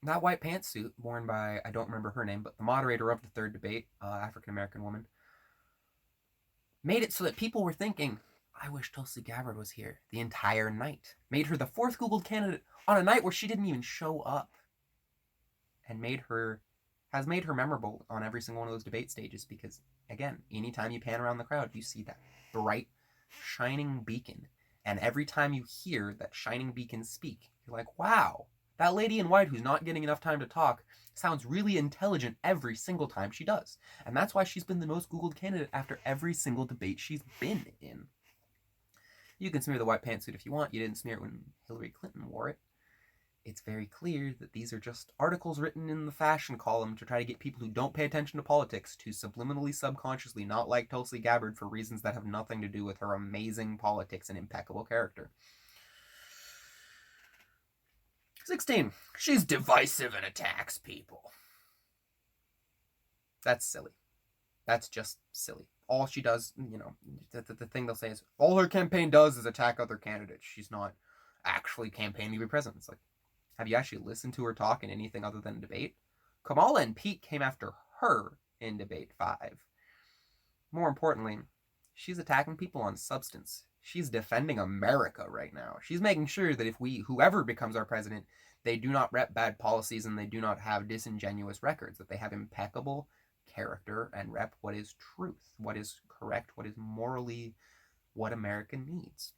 That white pantsuit worn by, I don't remember her name, but the moderator of the third debate, African-American woman, made it so that people were thinking, I wish Tulsi Gabbard was here the entire night. Made her the 4th Googled candidate on a night where she didn't even show up. And has made her memorable on every single one of those debate stages because, again, anytime you pan around the crowd, you see that bright, shining beacon. And every time you hear that shining beacon speak, you're like, wow, That lady in white who's not getting enough time to talk sounds really intelligent every single time she does. And that's why she's been the most Googled candidate after every single debate she's been in. You can smear the white pantsuit if you want. You didn't smear it when Hillary Clinton wore it. It's very clear that these are just articles written in the fashion column to try to get people who don't pay attention to politics to subliminally, subconsciously not like Tulsi Gabbard for reasons that have nothing to do with her amazing politics and impeccable character. 16. She's divisive and attacks people. That's silly. That's just silly. All she does, the thing they'll say is, all her campaign does is attack other candidates. She's not actually campaigning to be president. It's like, have you actually listened to her talk in anything other than debate? Kamala and Pete came after her in debate 5. More importantly, she's attacking people on substance. She's defending America right now. She's making sure that if whoever becomes our president, they do not rep bad policies and they do not have disingenuous records, that they have impeccable character and rep what is truth, what is correct, what is morally what America needs.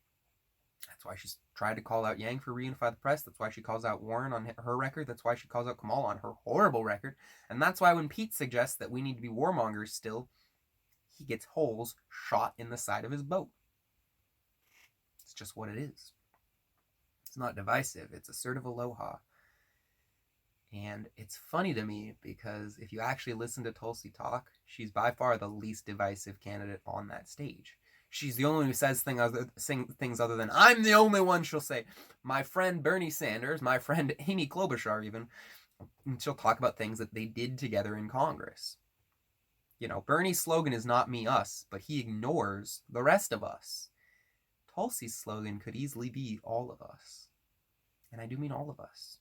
That's why she's tried to call out Yang for reunify the press. That's why she calls out Warren on her record. That's why she calls out Kamala on her horrible record. And that's why when Pete suggests that we need to be warmongers still, he gets holes shot in the side of his boat. It's just what it is. It's not divisive. It's assertive aloha. And it's funny to me because if you actually listen to Tulsi talk, she's by far the least divisive candidate on that stage. She's the only one who says things other than, I'm the only one, she'll say. My friend Bernie Sanders, my friend Amy Klobuchar even, and she'll talk about things that they did together in Congress. Bernie's slogan is not me, us, but he ignores the rest of us. Tulsi's slogan could easily be all of us. And I do mean all of us.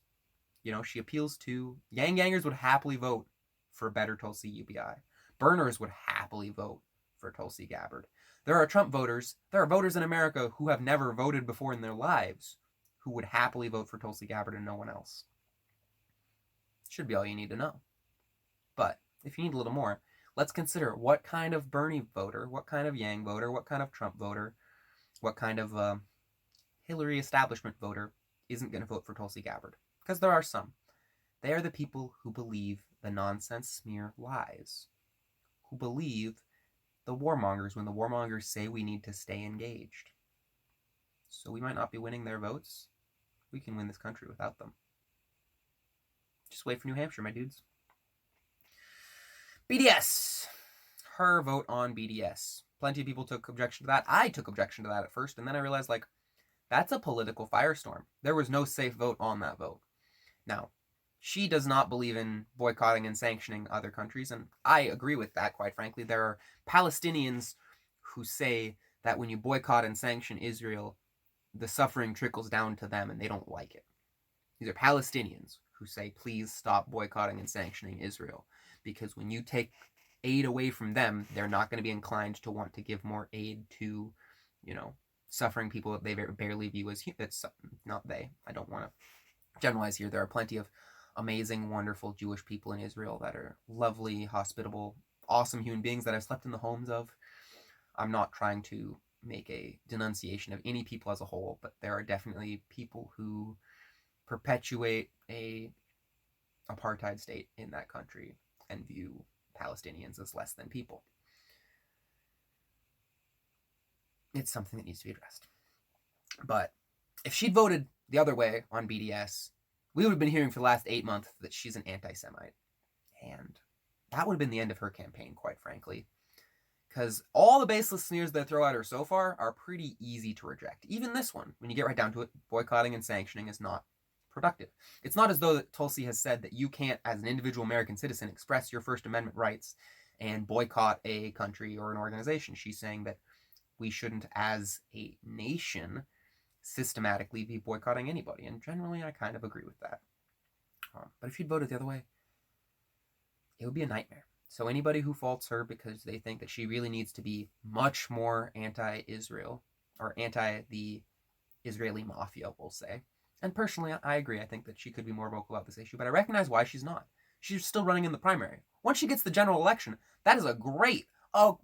She appeals to, Yang-Gangers would happily vote for a better Tulsi UBI. Burners would happily vote for Tulsi Gabbard. There are Trump voters, there are voters in America who have never voted before in their lives who would happily vote for Tulsi Gabbard and no one else. Should be all you need to know. But if you need a little more, let's consider what kind of Bernie voter, what kind of Yang voter, what kind of Trump voter, what kind of Hillary establishment voter isn't going to vote for Tulsi Gabbard. Because there are some. They are the people who believe the nonsense smear lies, who believe the warmongers when the warmongers say we need to stay engaged. So we might not be winning their votes. We can win this country without them. Just wait for New Hampshire, my dudes. BDS. Her vote on BDS. Plenty of people took objection to that. I took objection to that at first, and then I realized, that's a political firestorm. There was no safe vote on that vote. Now, she does not believe in boycotting and sanctioning other countries, and I agree with that, quite frankly. There are Palestinians who say that when you boycott and sanction Israel, the suffering trickles down to them and they don't like it. These are Palestinians who say, please stop boycotting and sanctioning Israel, because when you take aid away from them, they're not going to be inclined to want to give more aid to, suffering people that they barely view as human. It's not they. I don't want to generalize here. There are plenty of amazing, wonderful Jewish people in Israel that are lovely, hospitable, awesome human beings that I've slept in the homes of. I'm not trying to make a denunciation of any people as a whole, but there are definitely people who perpetuate a apartheid state in that country and view Palestinians as less than people. It's something that needs to be addressed. But if she'd voted the other way on BDS, we would have been hearing for the last 8 months that she's an anti-Semite. And that would have been the end of her campaign, quite frankly. Because all the baseless sneers they throw at her so far are pretty easy to reject. Even this one, when you get right down to it, boycotting and sanctioning is not productive. It's not as though that Tulsi has said that you can't, as an individual American citizen, express your First Amendment rights and boycott a country or an organization. She's saying that we shouldn't, as a nation, systematically be boycotting anybody. And generally, I kind of agree with that. But if she'd voted the other way, it would be a nightmare. So anybody who faults her because they think that she really needs to be much more anti-Israel, or anti the Israeli mafia, we'll say. And personally, I agree. I think that she could be more vocal about this issue, but I recognize why she's not. She's still running in the primary. Once she gets the general election, that is a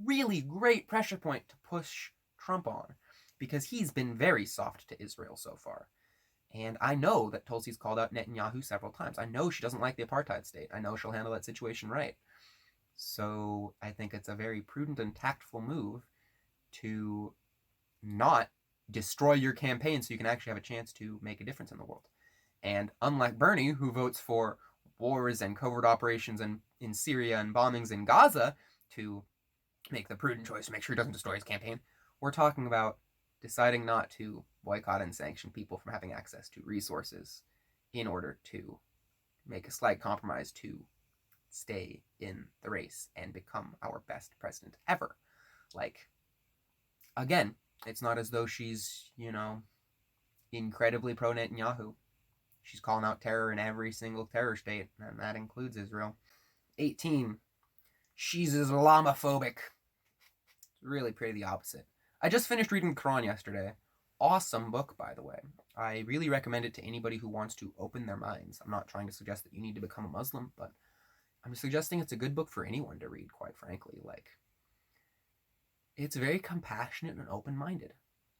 really great pressure point to push Trump on, because he's been very soft to Israel so far. And I know that Tulsi's called out Netanyahu several times. I know she doesn't like the apartheid state. I know she'll handle that situation right. So I think it's a very prudent and tactful move to not destroy your campaign so you can actually have a chance to make a difference in the world. And unlike Bernie, who votes for wars and covert operations in Syria and bombings in Gaza to make the prudent choice to make sure he doesn't destroy his campaign, we're talking about deciding not to boycott and sanction people from having access to resources in order to make a slight compromise to stay in the race and become our best president ever. Like, again, it's not as though she's, incredibly pro Netanyahu. She's calling out terror in every single terror state, and that includes Israel. 18. She's Islamophobic. It's really pretty the opposite. I just finished reading the Quran yesterday. Awesome book, by the way. I really recommend it to anybody who wants to open their minds. I'm not trying to suggest that you need to become a Muslim, but I'm suggesting it's a good book for anyone to read, quite frankly. It's very compassionate and open-minded.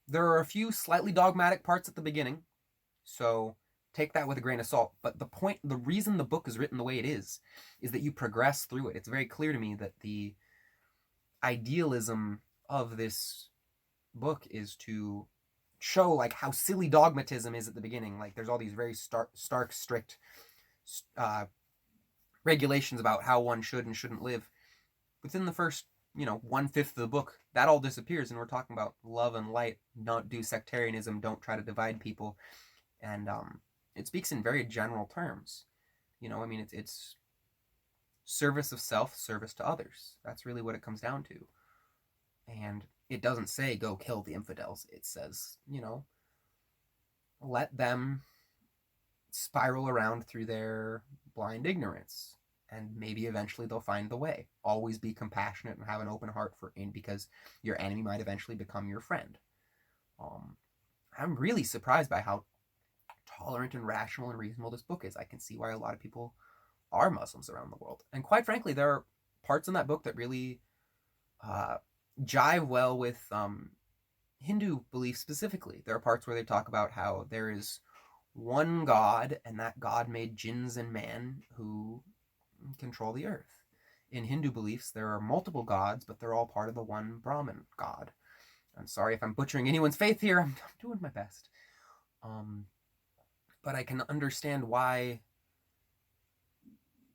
There are a few slightly dogmatic parts at the beginning, so take that with a grain of salt. But the reason the book is written the way it is that you progress through it. It's very clear to me that the idealism of this book is to show how silly dogmatism is at the beginning. There's all these very stark, strict regulations about how one should and shouldn't live. Within the first 1/5 of the book, that all disappears, and we're talking about love and light. Don't do sectarianism. Don't try to divide people. And it speaks in very general terms. It's service of self, service to others. That's really what it comes down to. And it doesn't say go kill the infidels. It says, let them spiral around through their blind ignorance, and maybe eventually they'll find the way. Always be compassionate and have an open heart because your enemy might eventually become your friend. I'm really surprised by how tolerant and rational and reasonable this book is. I can see why a lot of people are Muslims around the world. And quite frankly, there are parts in that book that really jive well with Hindu belief specifically. There are parts where they talk about how there is one God, and that God made jinns and man who control the earth. In Hindu beliefs, there are multiple gods, but they're all part of the one Brahman God. I'm sorry if I'm butchering anyone's faith here. I'm doing my best. But I can understand why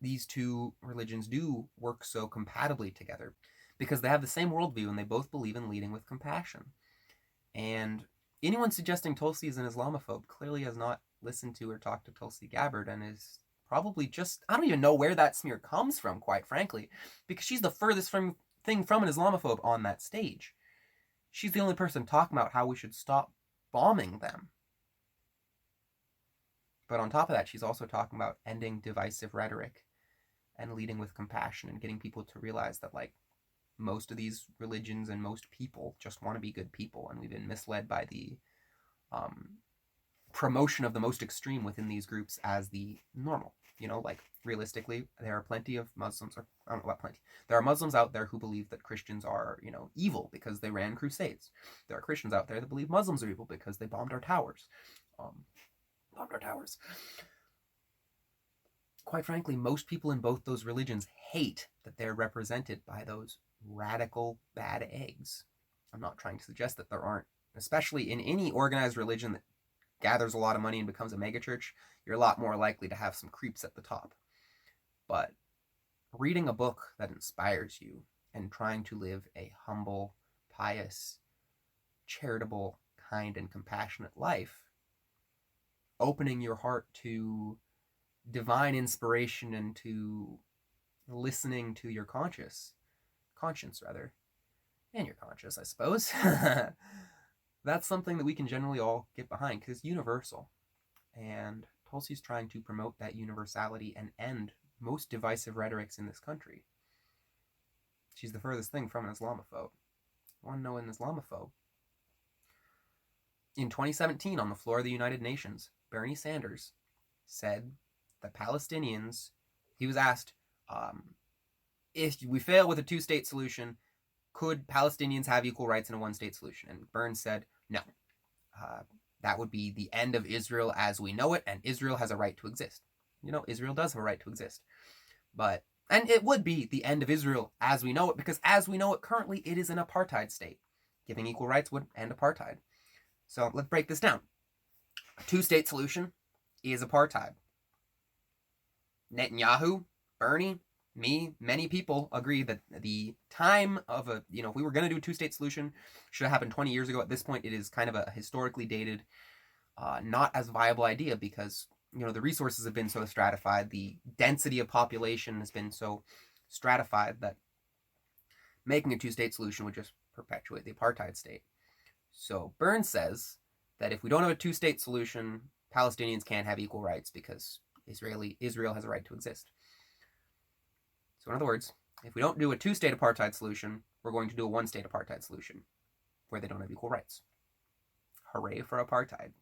these two religions do work so compatibly together, because they have the same worldview and they both believe in leading with compassion. And anyone suggesting Tulsi is an Islamophobe clearly has not listened to or talked to Tulsi Gabbard, and is probably just, I don't even know where that smear comes from, quite frankly, because she's the furthest thing from an Islamophobe on that stage. She's the only person talking about how we should stop bombing them. But on top of that, she's also talking about ending divisive rhetoric and leading with compassion and getting people to realize that most of these religions and most people just want to be good people, and we've been misled by the promotion of the most extreme within these groups as the normal. Realistically, there are plenty of Muslims, or I don't know about plenty. There are Muslims out there who believe that Christians are, evil because they ran crusades. There are Christians out there that believe Muslims are evil because they bombed our towers. Quite frankly, most people in both those religions hate that they're represented by those radical bad eggs. I'm not trying to suggest that there aren't, especially in any organized religion that gathers a lot of money and becomes a megachurch, you're a lot more likely to have some creeps at the top. But reading a book that inspires you and trying to live a humble, pious, charitable, kind, and compassionate life, opening your heart to divine inspiration and to listening to your conscience, and your conscience, I suppose. That's something that we can generally all get behind because it's universal. And Tulsi's trying to promote that universality and end most divisive rhetorics in this country. She's the furthest thing from an Islamophobe. You want to know an Islamophobe? In 2017, on the floor of the United Nations, Bernie Sanders said that Palestinians, he was asked, if we fail with a two-state solution, could Palestinians have equal rights in a one-state solution? And Bernie said, no. that would be the end of Israel as we know it, and Israel has a right to exist. Israel does have a right to exist. And it would be the end of Israel as we know it, because as we know it currently, it is an apartheid state. Giving equal rights would end apartheid. So let's break this down. A two-state solution is apartheid. Netanyahu, Bernie, me, many people agree that the time of if we were going to do a two-state solution, should have happened 20 years ago. At this point, it is kind of a historically dated, not as viable idea, because the resources have been so stratified, the density of population has been so stratified that making a two-state solution would just perpetuate the apartheid state. So Burns says that if we don't have a two-state solution, Palestinians can't have equal rights because Israel has a right to exist. So in other words, if we don't do a two-state apartheid solution, we're going to do a one-state apartheid solution where they don't have equal rights. Hooray for apartheid.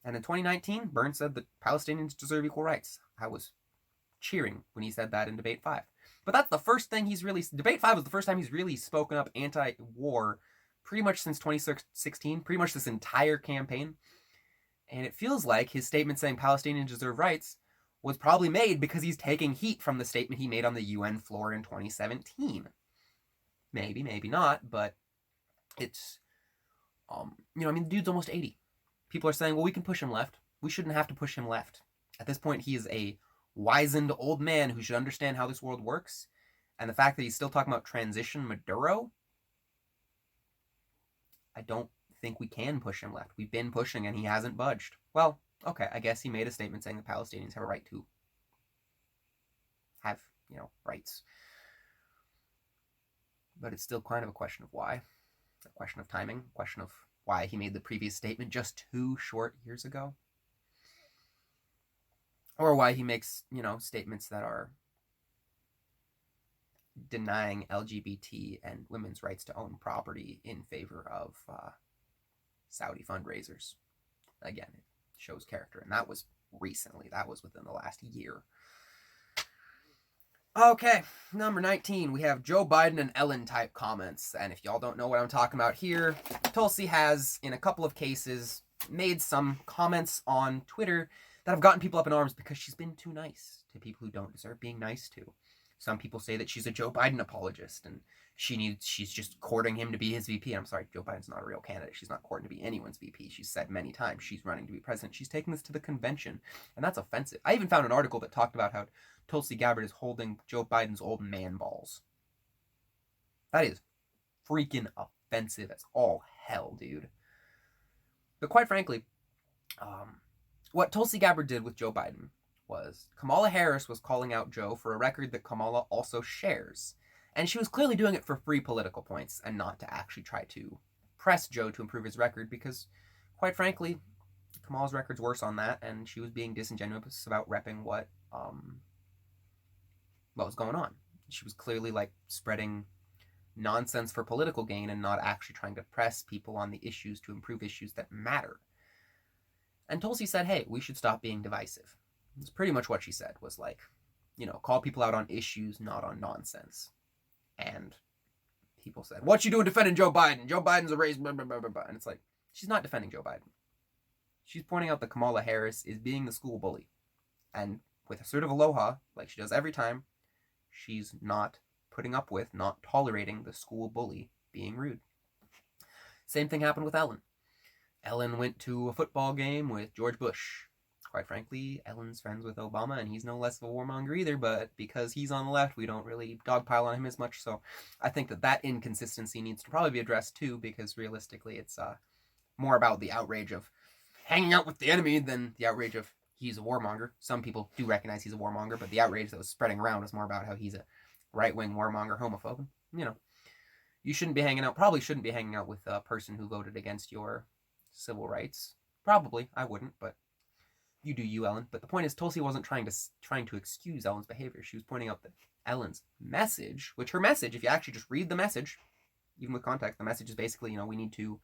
And in 2019, Burns said that Palestinians deserve equal rights. I was cheering when he said that in Debate 5. But that's the first thing Debate 5 was the first time he's really spoken up anti-war pretty much since 2016, pretty much this entire campaign. And it feels like his statement saying Palestinians deserve rights was probably made because he's taking heat from the statement he made on the UN floor in 2017. Maybe, maybe not, but it's, the dude's almost 80. People are saying, well, we can push him left. We shouldn't have to push him left. At this point, he is a wizened old man who should understand how this world works. And the fact that he's still talking about transition Maduro, I don't think we can push him left. We've been pushing and he hasn't budged. Well, okay, I guess he made a statement saying the Palestinians have a right to have, rights. But it's still kind of a question of why. A question of timing, a question of why he made the previous statement just 2 short years ago. Or why he makes, statements that are denying LGBT and women's rights to own property in favor of Saudi fundraisers. Again, it shows character. And that was recently. That was within the last year. Okay, number 19, we have Joe Biden and Ellen type comments. And if y'all don't know what I'm talking about here, Tulsi has, in a couple of cases, made some comments on Twitter that have gotten people up in arms because she's been too nice to people who don't deserve being nice to. Some people say that she's a Joe Biden apologist and she's just courting him to be his VP. I'm sorry, Joe Biden's not a real candidate. She's not courting to be anyone's VP. She's said many times she's running to be president. She's taking this to the convention, and that's offensive. I even found an article that talked about how Tulsi Gabbard is holding Joe Biden's old man balls. That is freaking offensive as all hell, dude. But quite frankly, what Tulsi Gabbard did with Joe Biden was Kamala Harris was calling out Joe for a record that Kamala also shares. And she was clearly doing it for free political points and not to actually try to press Joe to improve his record because, quite frankly, Kamala's record's worse on that, and she was being disingenuous about repping what was going on. She was clearly spreading nonsense for political gain and not actually trying to press people on the issues to improve issues that matter. And Tulsi said, hey, we should stop being divisive. It's pretty much what she said, was call people out on issues, not on nonsense. And people said, what you doing defending Joe Biden? Joe Biden's a race, blah, blah, blah, blah, blah. And it's she's not defending Joe Biden. She's pointing out that Kamala Harris is being the school bully. And with a sort of aloha, like she does every time, she's not putting up with, not tolerating the school bully being rude. Same thing happened with Ellen. Ellen went to a football game with George Bush. Quite frankly, Ellen's friends with Obama, and he's no less of a warmonger either, but because he's on the left, we don't really dogpile on him as much, so I think that inconsistency needs to probably be addressed too, because realistically, it's more about the outrage of hanging out with the enemy than the outrage of he's a warmonger. Some people do recognize he's a warmonger, but the outrage that was spreading around was more about how he's a right-wing warmonger homophobe. You probably shouldn't be hanging out with a person who voted against your civil rights. Probably, I wouldn't, but you do you, Ellen. But the point is, Tulsi wasn't trying to excuse Ellen's behavior. She was pointing out that Ellen's message, which her message, if you actually just read the message, even with context, the message is basically, we need to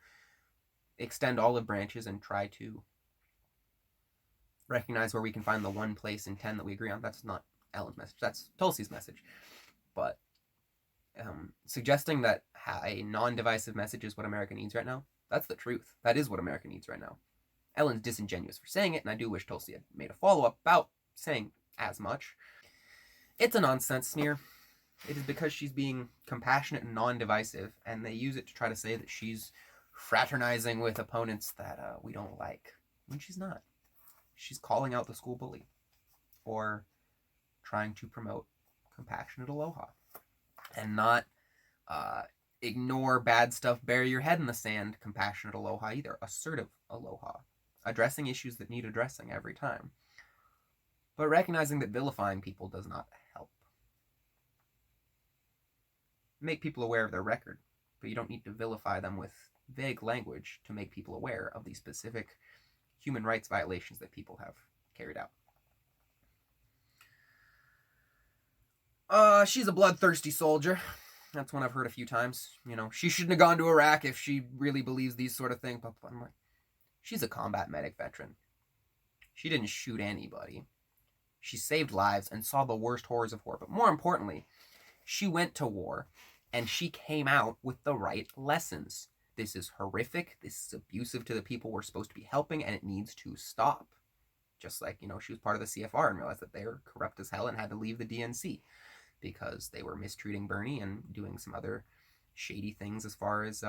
extend olive branches and try to recognize where we can find the one place in 10 that we agree on. That's not Ellen's message. That's Tulsi's message. But suggesting that a non-divisive message is what America needs right now, That's the truth. That is what America needs right now. Ellen's disingenuous for saying it, and I do wish Tulsi had made a follow-up about saying as much. It's a nonsense smear. It is because she's being compassionate and non-divisive, and they use it to try to say that she's fraternizing with opponents that we don't like, when she's not. She's calling out the school bully, or trying to promote compassionate aloha, and not ignore bad stuff, bury your head in the sand, compassionate aloha either. Assertive aloha, addressing issues that need addressing every time, but recognizing that vilifying people does not help. Make people aware of their record, but you don't need to vilify them with vague language to make people aware of the specific human rights violations that people have carried out. She's a bloodthirsty soldier. That's one I've heard a few times. You know, she shouldn't have gone to Iraq if she really believes these sort of things. But I'm like, she's a combat medic veteran. She didn't shoot anybody. She saved lives and saw the worst horrors of war. But more importantly, she went to war and she came out with the right lessons. This is horrific. This is abusive to the people we're supposed to be helping, and it needs to stop. Just like, you know, she was part of the CFR and realized that they were corrupt as hell and had to leave the DNC because they were mistreating Bernie and doing some other shady things as far as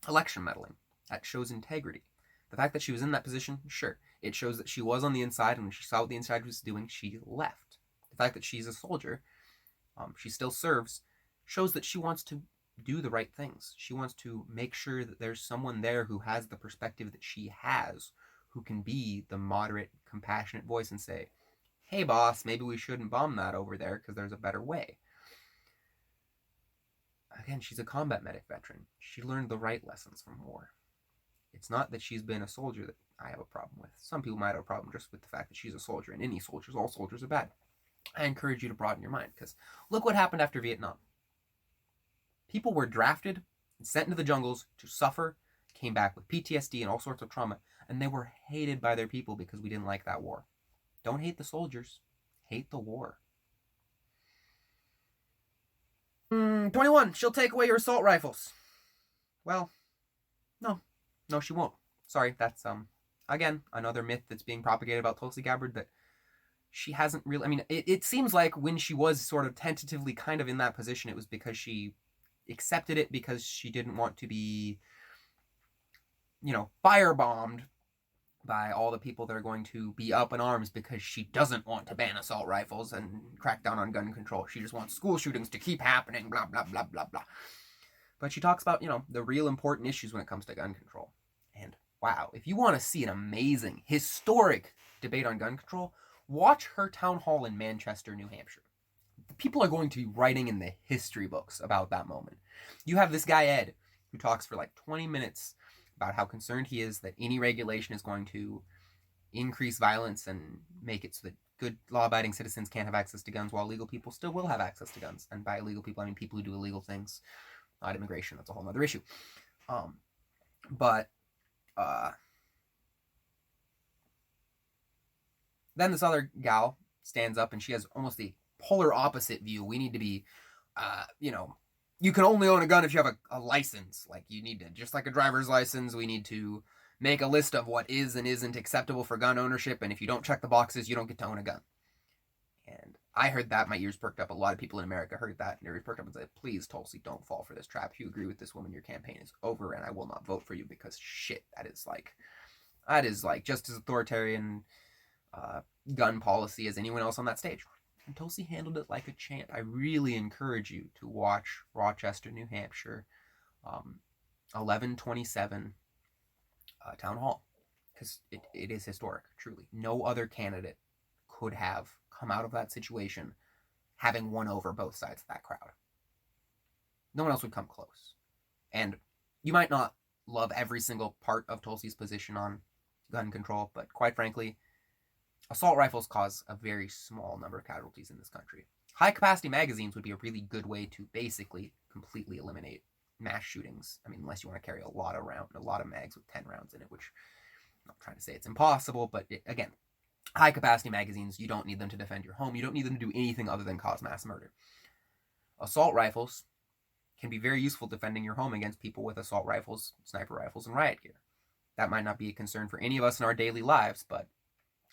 election meddling. That shows integrity. The fact that she was in that position, sure. It shows that she was on the inside, and when she saw what the inside was doing, she left. The fact that she's a soldier, she still serves, shows that she wants to do the right things. She wants to make sure that there's someone there who has the perspective that she has, who can be the moderate, compassionate voice and say, hey boss, maybe we shouldn't bomb that over there because there's a better way. Again, she's a combat medic veteran. She learned the right lessons from war. It's not that she's been a soldier that I have a problem with. Some people might have a problem just with the fact that she's a soldier, and any soldiers, all soldiers are bad. I encourage you to broaden your mind, because look what happened after Vietnam. People were drafted and sent into the jungles to suffer, came back with PTSD and all sorts of trauma, and they were hated by their people because we didn't like that war. Don't hate the soldiers. Hate the war. 21. She'll take away your assault rifles. Well, no. No, she won't. Sorry, that's, again, another myth that's being propagated about Tulsi Gabbard, that she hasn't really... I mean, it seems like when she was sort of tentatively kind of in that position, it was because she accepted it because she didn't want to be, you know, firebombed by all the people that are going to be up in arms because she doesn't want to ban assault rifles and crack down on gun control. She just wants school shootings to keep happening, blah, blah, blah, blah, blah. But she talks about, you know, the real important issues when it comes to gun control. And wow, if you want to see an amazing, historic debate on gun control, watch her town hall in Manchester, New Hampshire. People are going to be writing in the history books about that moment. You have this guy, Ed, who talks for like 20 minutes about how concerned he is that any regulation is going to increase violence and make it so that good law-abiding citizens can't have access to guns while legal people still will have access to guns. And by illegal people, I mean people who do illegal things, not immigration. That's a whole other issue. Then this other gal stands up and she has almost the polar opposite view. We need to be, you can only own a gun if you have a license. Like, you need to, just like a driver's license, we need to make a list of what is and isn't acceptable for gun ownership, and if you don't check the boxes, you don't get to own a gun. And I heard that, my ears perked up. A lot of people in America heard that, and their ears perked up and said, please, Tulsi, don't fall for this trap. If you agree with this woman, your campaign is over, and I will not vote for you, because shit, that is like just as authoritarian gun policy as anyone else on that stage. And Tulsi handled it like a champ. I really encourage you to watch Rochester, New Hampshire, 11/27 town hall, because it is historic, truly. No other candidate could have come out of that situation having won over both sides of that crowd. No one else would come close. And you might not love every single part of Tulsi's position on gun control, but quite frankly, assault rifles cause a very small number of casualties in this country. High-capacity magazines would be a really good way to basically completely eliminate mass shootings. I mean, unless you want to carry a lot of mags with 10 rounds in it, which I'm not trying to say it's impossible, but again, high-capacity magazines, you don't need them to defend your home. You don't need them to do anything other than cause mass murder. Assault rifles can be very useful defending your home against people with assault rifles, sniper rifles, and riot gear. That might not be a concern for any of us in our daily lives, but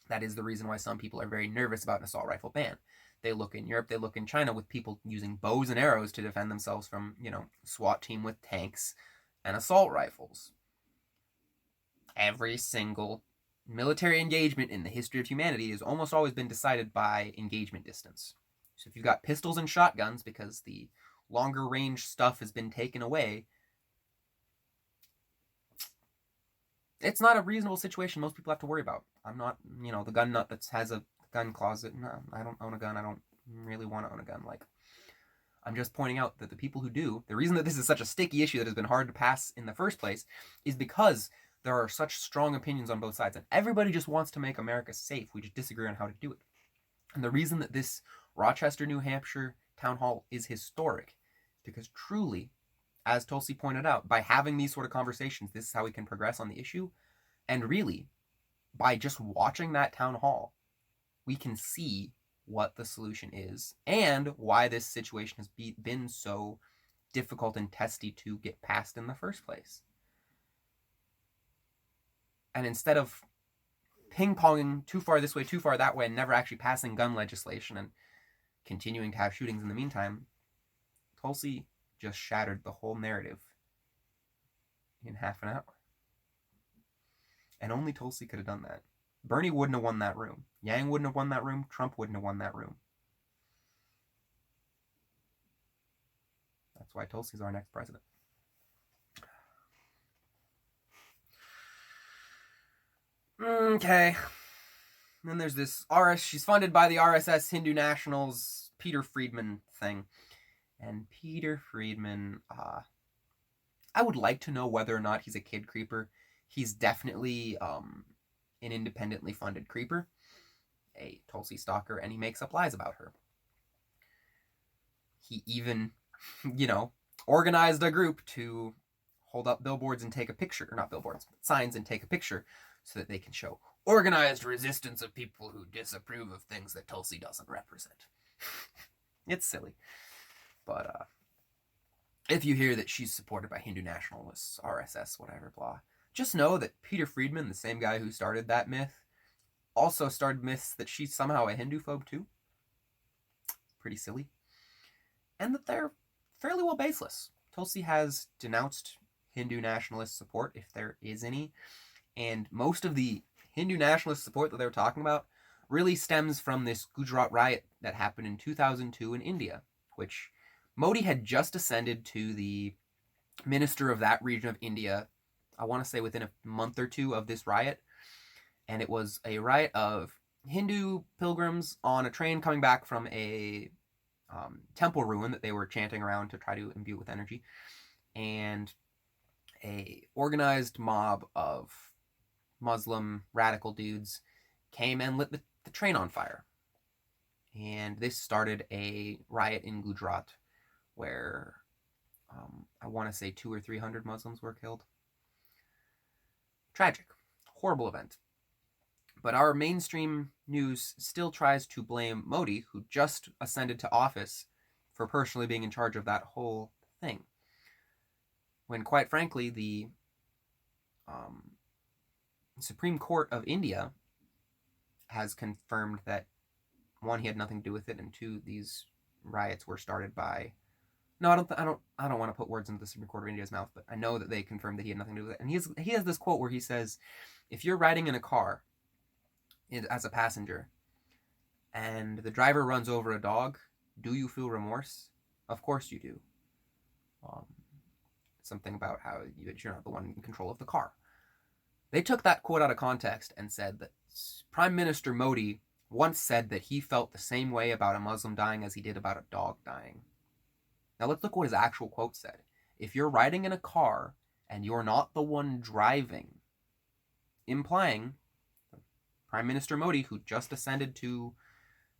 that is the reason why some people are very nervous about an assault rifle ban. They look in Europe, they look in China with people using bows and arrows to defend themselves from, SWAT team with tanks and assault rifles. Every single military engagement in the history of humanity has almost always been decided by engagement distance. So if you've got pistols and shotguns because the longer range stuff has been taken away, it's not a reasonable situation most people have to worry about. I'm not, the gun nut that has a gun closet. No, I don't own a gun. I don't really want to own a gun. I'm just pointing out that the people who do, the reason that this is such a sticky issue that has been hard to pass in the first place is because there are such strong opinions on both sides, and everybody just wants to make America safe. We just disagree on how to do it. And the reason that this Rochester, New Hampshire town hall is historic, because truly, as Tulsi pointed out, by having these sort of conversations, this is how we can progress on the issue. And really, by just watching that town hall, we can see what the solution is and why this situation has been so difficult and testy to get past in the first place. And instead of ping-ponging too far this way, too far that way, and never actually passing gun legislation and continuing to have shootings in the meantime, Tulsi just shattered the whole narrative in half an hour. And only Tulsi could have done that. Bernie wouldn't have won that room. Yang wouldn't have won that room. Trump wouldn't have won that room. That's why Tulsi's our next president. Okay. Then there's this she's funded by the RSS Hindu Nationals Peter Friedman thing. And Peter Friedman, I would like to know whether or not he's a kid creeper. He's definitely an independently funded creeper, a Tulsi stalker, and he makes up lies about her. He even, organized a group to hold up billboards and take a picture, or not billboards, but signs and take a picture so that they can show organized resistance of people who disapprove of things that Tulsi doesn't represent. It's silly. But if you hear that she's supported by Hindu nationalists, RSS, whatever, blah, just know that Peter Friedman, the same guy who started that myth, also started myths that she's somehow a Hindu-phobe too. Pretty silly. And that they're fairly well baseless. Tulsi has denounced Hindu nationalist support, if there is any, and most of the Hindu nationalist support that they were talking about really stems from this Gujarat riot that happened in 2002 in India, which Modi had just ascended to the minister of that region of India, I want to say within a month or two of this riot. And it was a riot of Hindu pilgrims on a train coming back from a temple ruin that they were chanting around to try to imbue it with energy. And a organized mob of Muslim radical dudes came and lit the train on fire. And this started a riot in Gujarat where I want to say 200 or 300 Muslims were killed. Tragic. Horrible event. But our mainstream news still tries to blame Modi, who just ascended to office, for personally being in charge of that whole thing. When, quite frankly, the Supreme Court of India has confirmed that, one, he had nothing to do with it, and two, these riots were started by... No, I don't want to put words into the Supreme Court of India's mouth, but I know that they confirmed that he had nothing to do with it. And he has this quote where he says, if you're riding in a car as a passenger and the driver runs over a dog, do you feel remorse? Of course you do. Something about how you're not the one in control of the car. They took that quote out of context and said that Prime Minister Modi once said that he felt the same way about a Muslim dying as he did about a dog dying. Now let's look what his actual quote said. If you're riding in a car and you're not the one driving, implying Prime Minister Modi, who just ascended to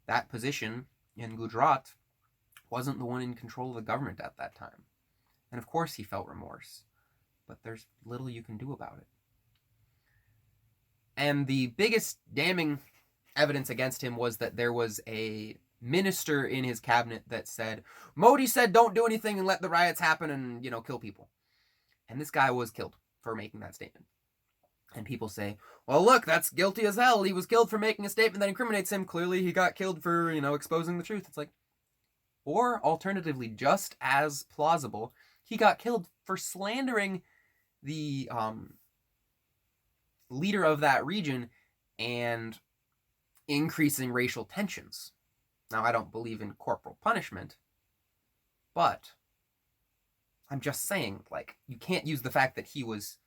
that position in Gujarat, wasn't the one in control of the government at that time. And of course he felt remorse, but there's little you can do about it. And the biggest damning evidence against him was that there was a minister in his cabinet that said, Modi said don't do anything and let the riots happen and, kill people. And this guy was killed for making that statement. And people say, well, look, that's guilty as hell. He was killed for making a statement that incriminates him. Clearly he got killed for, exposing the truth. It's like, or alternatively, just as plausible, he got killed for slandering the leader of that region and increasing racial tensions. Now, I don't believe in corporal punishment, but I'm just saying, you can't use the fact that he was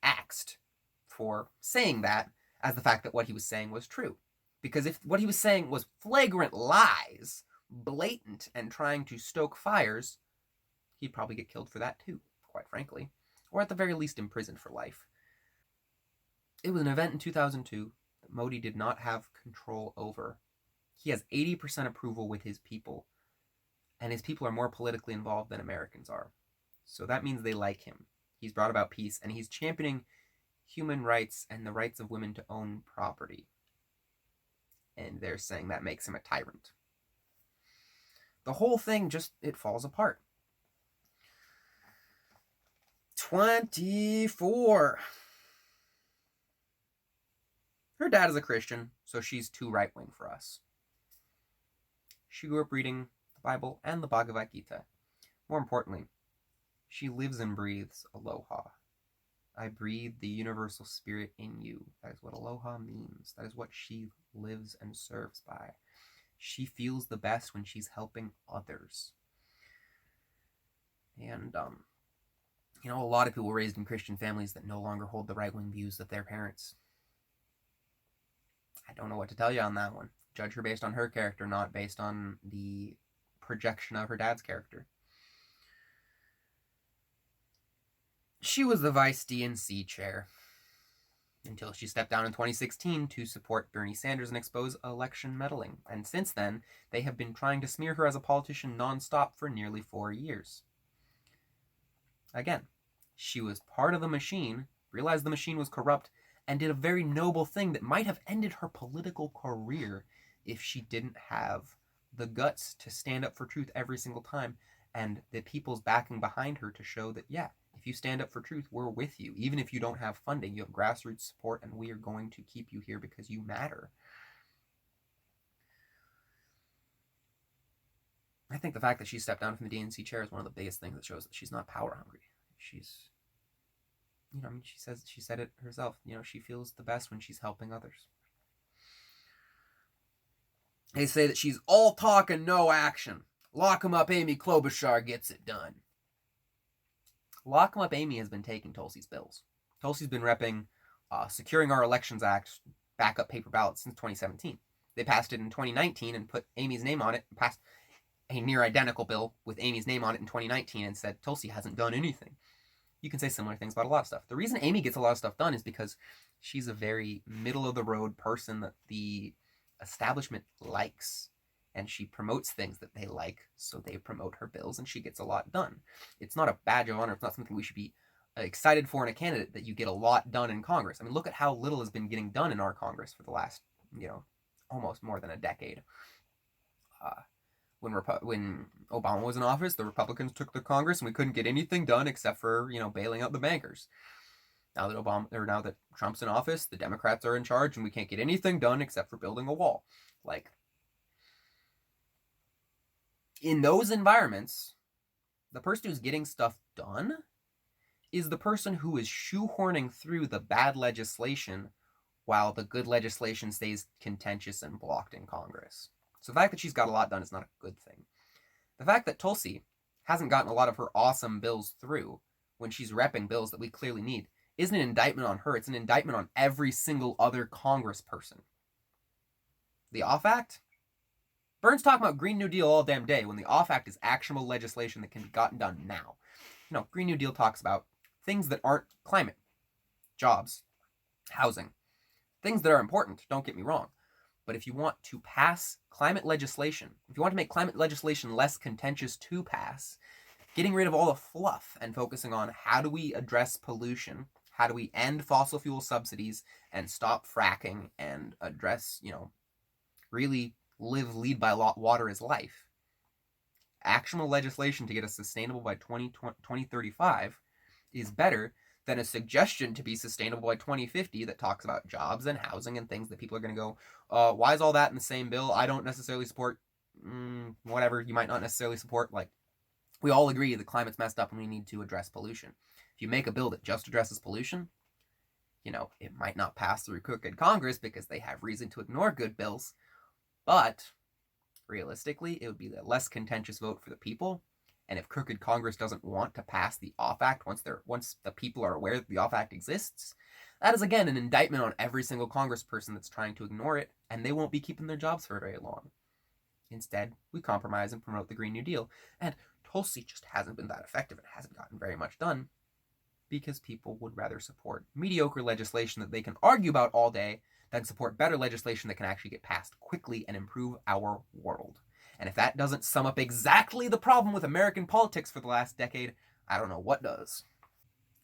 axed for saying that as the fact that what he was saying was true. Because if what he was saying was flagrant lies, blatant, and trying to stoke fires, he'd probably get killed for that too, quite frankly. Or at the very least imprisoned for life. It was an event in 2002 that Modi did not have control over. He has 80% approval with his people, and his people are more politically involved than Americans are. So that means they like him. He's brought about peace, and he's championing human rights and the rights of women to own property. And they're saying that makes him a tyrant. The whole thing it falls apart. 24. Her dad is a Christian, so she's too right-wing for us. She grew up reading the Bible and the Bhagavad Gita. More importantly, she lives and breathes Aloha. I breathe the universal spirit in you. That is what Aloha means. That is what she lives and serves by. She feels the best when she's helping others. And, a lot of people were raised in Christian families that no longer hold the right-wing views of their parents. I don't know what to tell you on that one. Judge her based on her character, not based on the projection of her dad's character. She was the vice DNC chair until she stepped down in 2016 to support Bernie Sanders and expose election meddling. And since then, they have been trying to smear her as a politician nonstop for nearly 4 years. Again, she was part of the machine, realized the machine was corrupt, and did a very noble thing that might have ended her political career if she didn't have the guts to stand up for truth every single time, and the people's backing behind her to show that, yeah, if you stand up for truth, we're with you. Even if you don't have funding, you have grassroots support, and we are going to keep you here because you matter. I think the fact that she stepped down from the DNC chair is one of the biggest things that shows that she's not power hungry. She's, she said it herself, she feels the best when she's helping others. They say that she's all talk and no action. Lock 'em up Amy Klobuchar gets it done. Lock 'em up Amy has been taking Tulsi's bills. Tulsi's been repping Securing Our Elections Act backup paper ballots since 2017. They passed it in 2019 and put Amy's name on it, and passed a near identical bill with Amy's name on it in 2019 and said Tulsi hasn't done anything. You can say similar things about a lot of stuff. The reason Amy gets a lot of stuff done is because she's a very middle-of-the-road person that the establishment likes, and she promotes things that they like, so they promote her bills, and she gets a lot done. It's not a badge of honor. It's not something we should be excited for in a candidate that you get a lot done in Congress. I mean, look at how little has been getting done in our Congress for the last, almost more than a decade. When Obama was in office, the Republicans took the Congress and we couldn't get anything done except for, bailing out the bankers. Now that Trump's in office, the Democrats are in charge and we can't get anything done except for building a wall. In those environments, the person who's getting stuff done is the person who is shoehorning through the bad legislation while the good legislation stays contentious and blocked in Congress. So the fact that she's got a lot done is not a good thing. The fact that Tulsi hasn't gotten a lot of her awesome bills through when she's repping bills that we clearly need isn't an indictment on her. It's an indictment on every single other congressperson. The Off Act? Burns talking about Green New Deal all damn day when the Off Act is actionable legislation that can be gotten done now. Green New Deal talks about things that aren't climate, jobs, housing, things that are important, don't get me wrong. But if you want to pass climate legislation, if you want to make climate legislation less contentious to pass, getting rid of all the fluff and focusing on how do we address pollution, how do we end fossil fuel subsidies and stop fracking and address, really lead by law, water is life. Actionable legislation to get us sustainable by 2035 is better than a suggestion to be sustainable by 2050 that talks about jobs and housing and things that people are going to go, why is all that in the same bill? I don't necessarily support whatever you might not necessarily support. Like, we all agree the climate's messed up and we need to address pollution. If you make a bill that just addresses pollution, it might not pass through crooked Congress because they have reason to ignore good bills, but realistically, it would be a less contentious vote for the people. And if crooked Congress doesn't want to pass the Off Act once the people are aware that the Off Act exists, that is again an indictment on every single congressperson that's trying to ignore it, and they won't be keeping their jobs for very long. Instead, we compromise and promote the Green New Deal. And Tulsi just hasn't been that effective and hasn't gotten very much done because people would rather support mediocre legislation that they can argue about all day than support better legislation that can actually get passed quickly and improve our world. And if that doesn't sum up exactly the problem with American politics for the last decade, I don't know what does.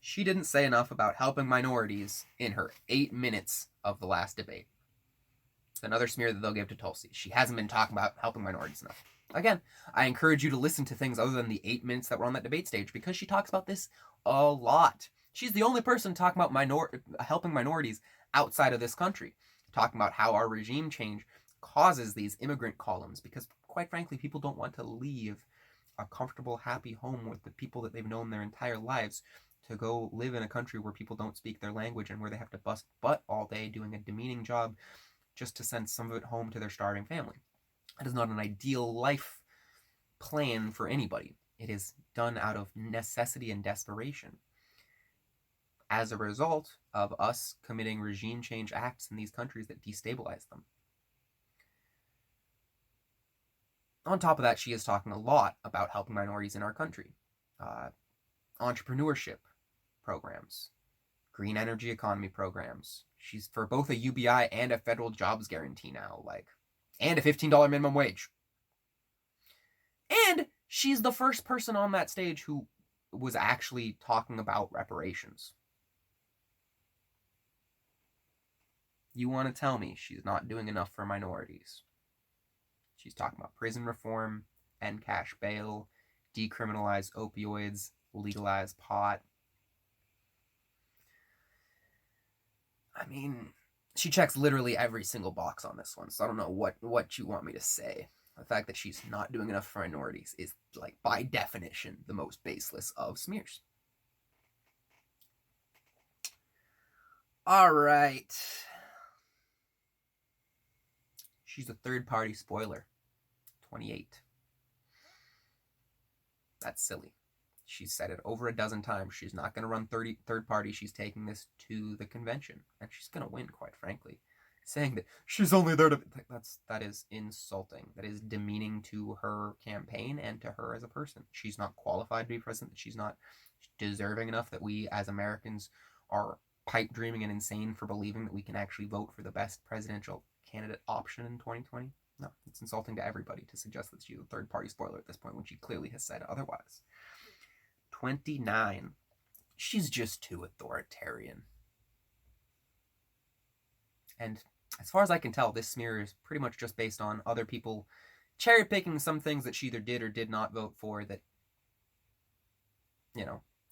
She didn't say enough about helping minorities in her 8 minutes of the last debate. It's another smear that they'll give to Tulsi. She hasn't been talking about helping minorities enough. Again, I encourage you to listen to things other than the 8 minutes that were on that debate stage because she talks about this a lot. She's the only person talking about helping minorities outside of this country, talking about how our regime change causes these immigrant columns because, quite frankly, people don't want to leave a comfortable, happy home with the people that they've known their entire lives to go live in a country where people don't speak their language and where they have to bust butt all day doing a demeaning job just to send some of it home to their starving family. That is not an ideal life plan for anybody. It is done out of necessity and desperation as a result of us committing regime change acts in these countries that destabilize them. On top of that, she is talking a lot about helping minorities in our country. Entrepreneurship programs, green energy economy programs. She's for both a UBI and a federal jobs guarantee now, and a $15 minimum wage. And she's the first person on that stage who was actually talking about reparations. You want to tell me she's not doing enough for minorities? She's talking about prison reform, end cash bail, decriminalize opioids, legalize pot. I mean, she checks literally every single box on this one, so I don't know what you want me to say. The fact that she's not doing enough for minorities is, by definition, the most baseless of smears. All right. She's a third-party spoiler. 28. That's silly. She's said it over a dozen times. She's not going to run third party. She's taking this to the convention. And she's going to win, quite frankly. Saying that she's only there to... That is insulting. That is demeaning to her campaign and to her as a person. She's not qualified to be president. She's not deserving enough that we as Americans are pipe dreaming and insane for believing that we can actually vote for the best presidential candidate option in 2020. No, it's insulting to everybody to suggest that she's a third-party spoiler at this point when she clearly has said otherwise. 29. She's just too authoritarian. And as far as I can tell, this smear is pretty much just based on other people cherry-picking some things that she either did or did not vote for that,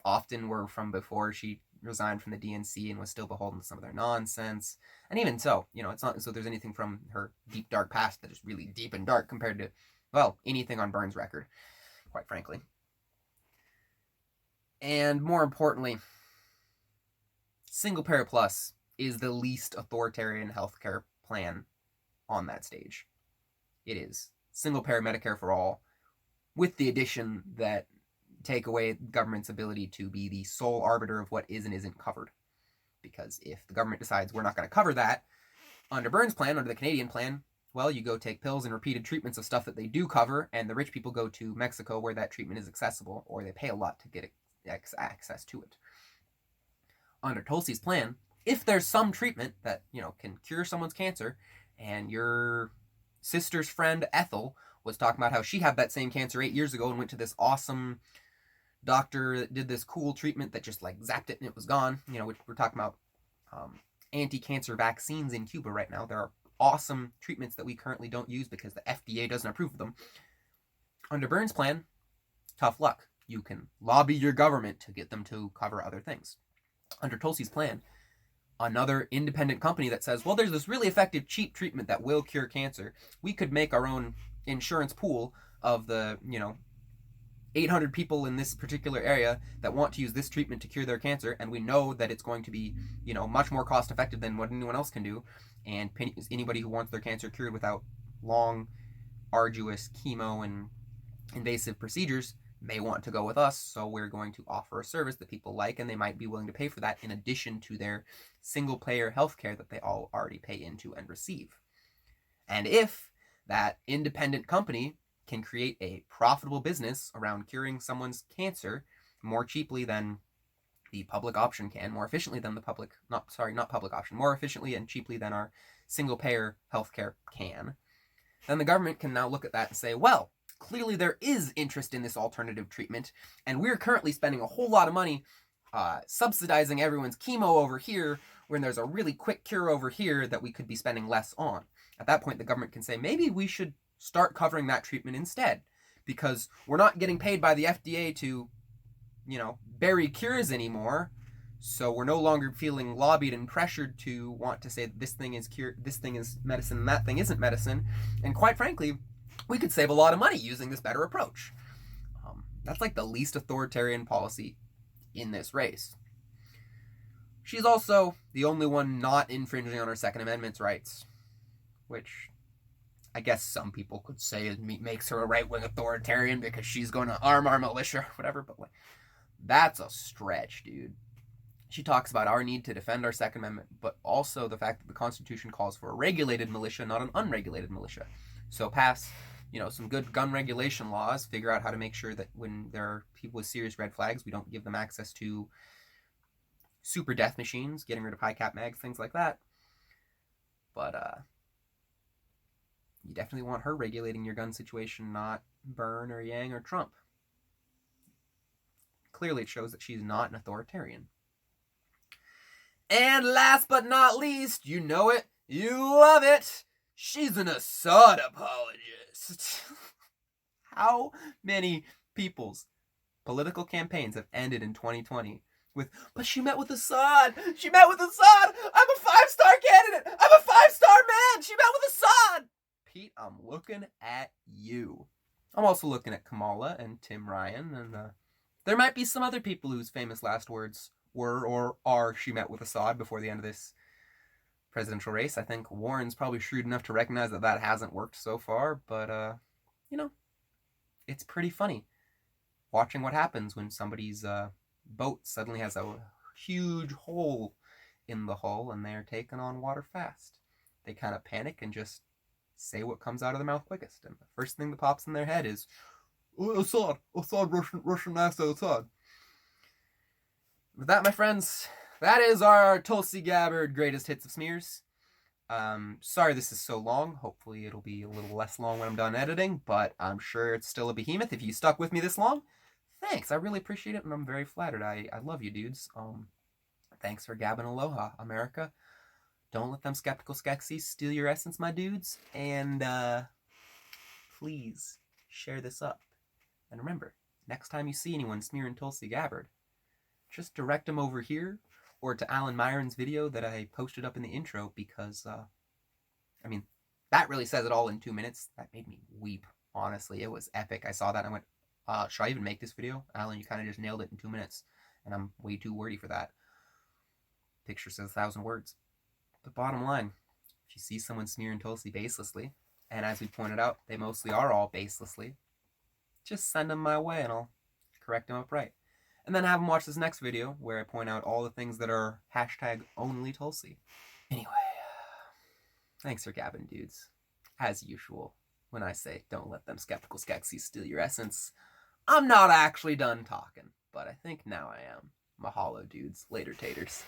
often were from before she resigned from the DNC and was still beholden to some of their nonsense. And even so, it's not as though there's anything from her deep, dark past that is really deep and dark compared to, anything on Burns' record, quite frankly. And more importantly, Single Payer Plus is the least authoritarian healthcare plan on that stage. It is single payer Medicare for all, with the addition that take away government's ability to be the sole arbiter of what is and isn't covered. Because if the government decides we're not going to cover that under Burns' plan, under the Canadian plan, well, you go take pills and repeated treatments of stuff that they do cover, and the rich people go to Mexico where that treatment is accessible, or they pay a lot to get access to it. Under Tulsi's plan, if there's some treatment that, can cure someone's cancer, and your sister's friend Ethel was talking about how she had that same cancer 8 years ago and went to this awesome doctor that did this cool treatment that just zapped it and it was gone. We're talking about anti-cancer vaccines in Cuba right now. There are awesome treatments that we currently don't use because the FDA doesn't approve of them. Under Burns' plan, tough luck. You can lobby your government to get them to cover other things. Under Tulsi's plan, another independent company that says, well, there's this really effective, cheap treatment that will cure cancer. We could make our own insurance pool of the, 800 people in this particular area that want to use this treatment to cure their cancer, and we know that it's going to be, much more cost effective than what anyone else can do, and anybody who wants their cancer cured without long, arduous chemo and invasive procedures may want to go with us, so we're going to offer a service that people like, and they might be willing to pay for that in addition to their single-payer healthcare that they all already pay into and receive. And if that independent company can create a profitable business around curing someone's cancer more cheaply than the public option can, more efficiently than more efficiently and cheaply than our single-payer healthcare can, then the government can now look at that and say, well, clearly there is interest in this alternative treatment, and we're currently spending a whole lot of money subsidizing everyone's chemo over here when there's a really quick cure over here that we could be spending less on. At that point, the government can say, maybe we should start covering that treatment instead, because we're not getting paid by the FDA to, bury cures anymore, so we're no longer feeling lobbied and pressured to want to say that this thing is cure, this thing is medicine, and that thing isn't medicine, and quite frankly, we could save a lot of money using this better approach. That's like the least authoritarian policy in this race. She's also the only one not infringing on her Second Amendment's rights, which I guess some people could say makes her a right-wing authoritarian because she's going to arm our militia or whatever, but that's a stretch, dude. She talks about our need to defend our Second Amendment, but also the fact that the Constitution calls for a regulated militia, not an unregulated militia. So pass, some good gun regulation laws, figure out how to make sure that when there are people with serious red flags, we don't give them access to super death machines, getting rid of high-cap mags, things like that. But, you definitely want her regulating your gun situation, not Byrne or Yang or Trump. Clearly it shows that she's not an authoritarian. And last but not least, you know it, you love it, she's an Assad apologist. How many people's political campaigns have ended in 2020 with, but she met with Assad, I'm a 5-star candidate, I'm a 5-star man, she met with Assad. Pete, I'm looking at you. I'm also looking at Kamala and Tim Ryan, and there might be some other people whose famous last words were or are she met with Assad before the end of this presidential race. I think Warren's probably shrewd enough to recognize that that hasn't worked so far, but, it's pretty funny watching what happens when somebody's boat suddenly has a huge hole in the hull and they're taking on water fast. They kind of panic and just say what comes out of their mouth quickest, and the first thing that pops in their head is, oh, Assad, Russian asset, Assad. With that, my friends, that is our Tulsi Gabbard greatest hits of smears. Sorry this is so long. Hopefully it'll be a little less long when I'm done editing, but I'm sure it's still a behemoth. If you stuck with me this long, thanks. I really appreciate it, and I'm very flattered. I love you, dudes. Thanks for gabbing Aloha, America. Don't let them skeptical Skeksis steal your essence, my dudes. And, please share this up. And remember, next time you see anyone smearing Tulsi Gabbard, just direct them over here or to Alan Myron's video that I posted up in the intro because, that really says it all in 2 minutes. That made me weep, honestly. It was epic. I saw that and I went, should I even make this video? Alan, you kind of just nailed it in 2 minutes. And I'm way too wordy for that. Picture says 1,000 words. But bottom line, if you see someone smearing Tulsi baselessly, and as we pointed out, they mostly are all baselessly, just send them my way and I'll correct them up right. And then have them watch this next video where I point out all the things that are #OnlyTulsi. Anyway, thanks for gabbing, dudes. As usual, when I say don't let them skeptical Skeksis steal your essence, I'm not actually done talking, but I think now I am. Mahalo, dudes. Later, taters.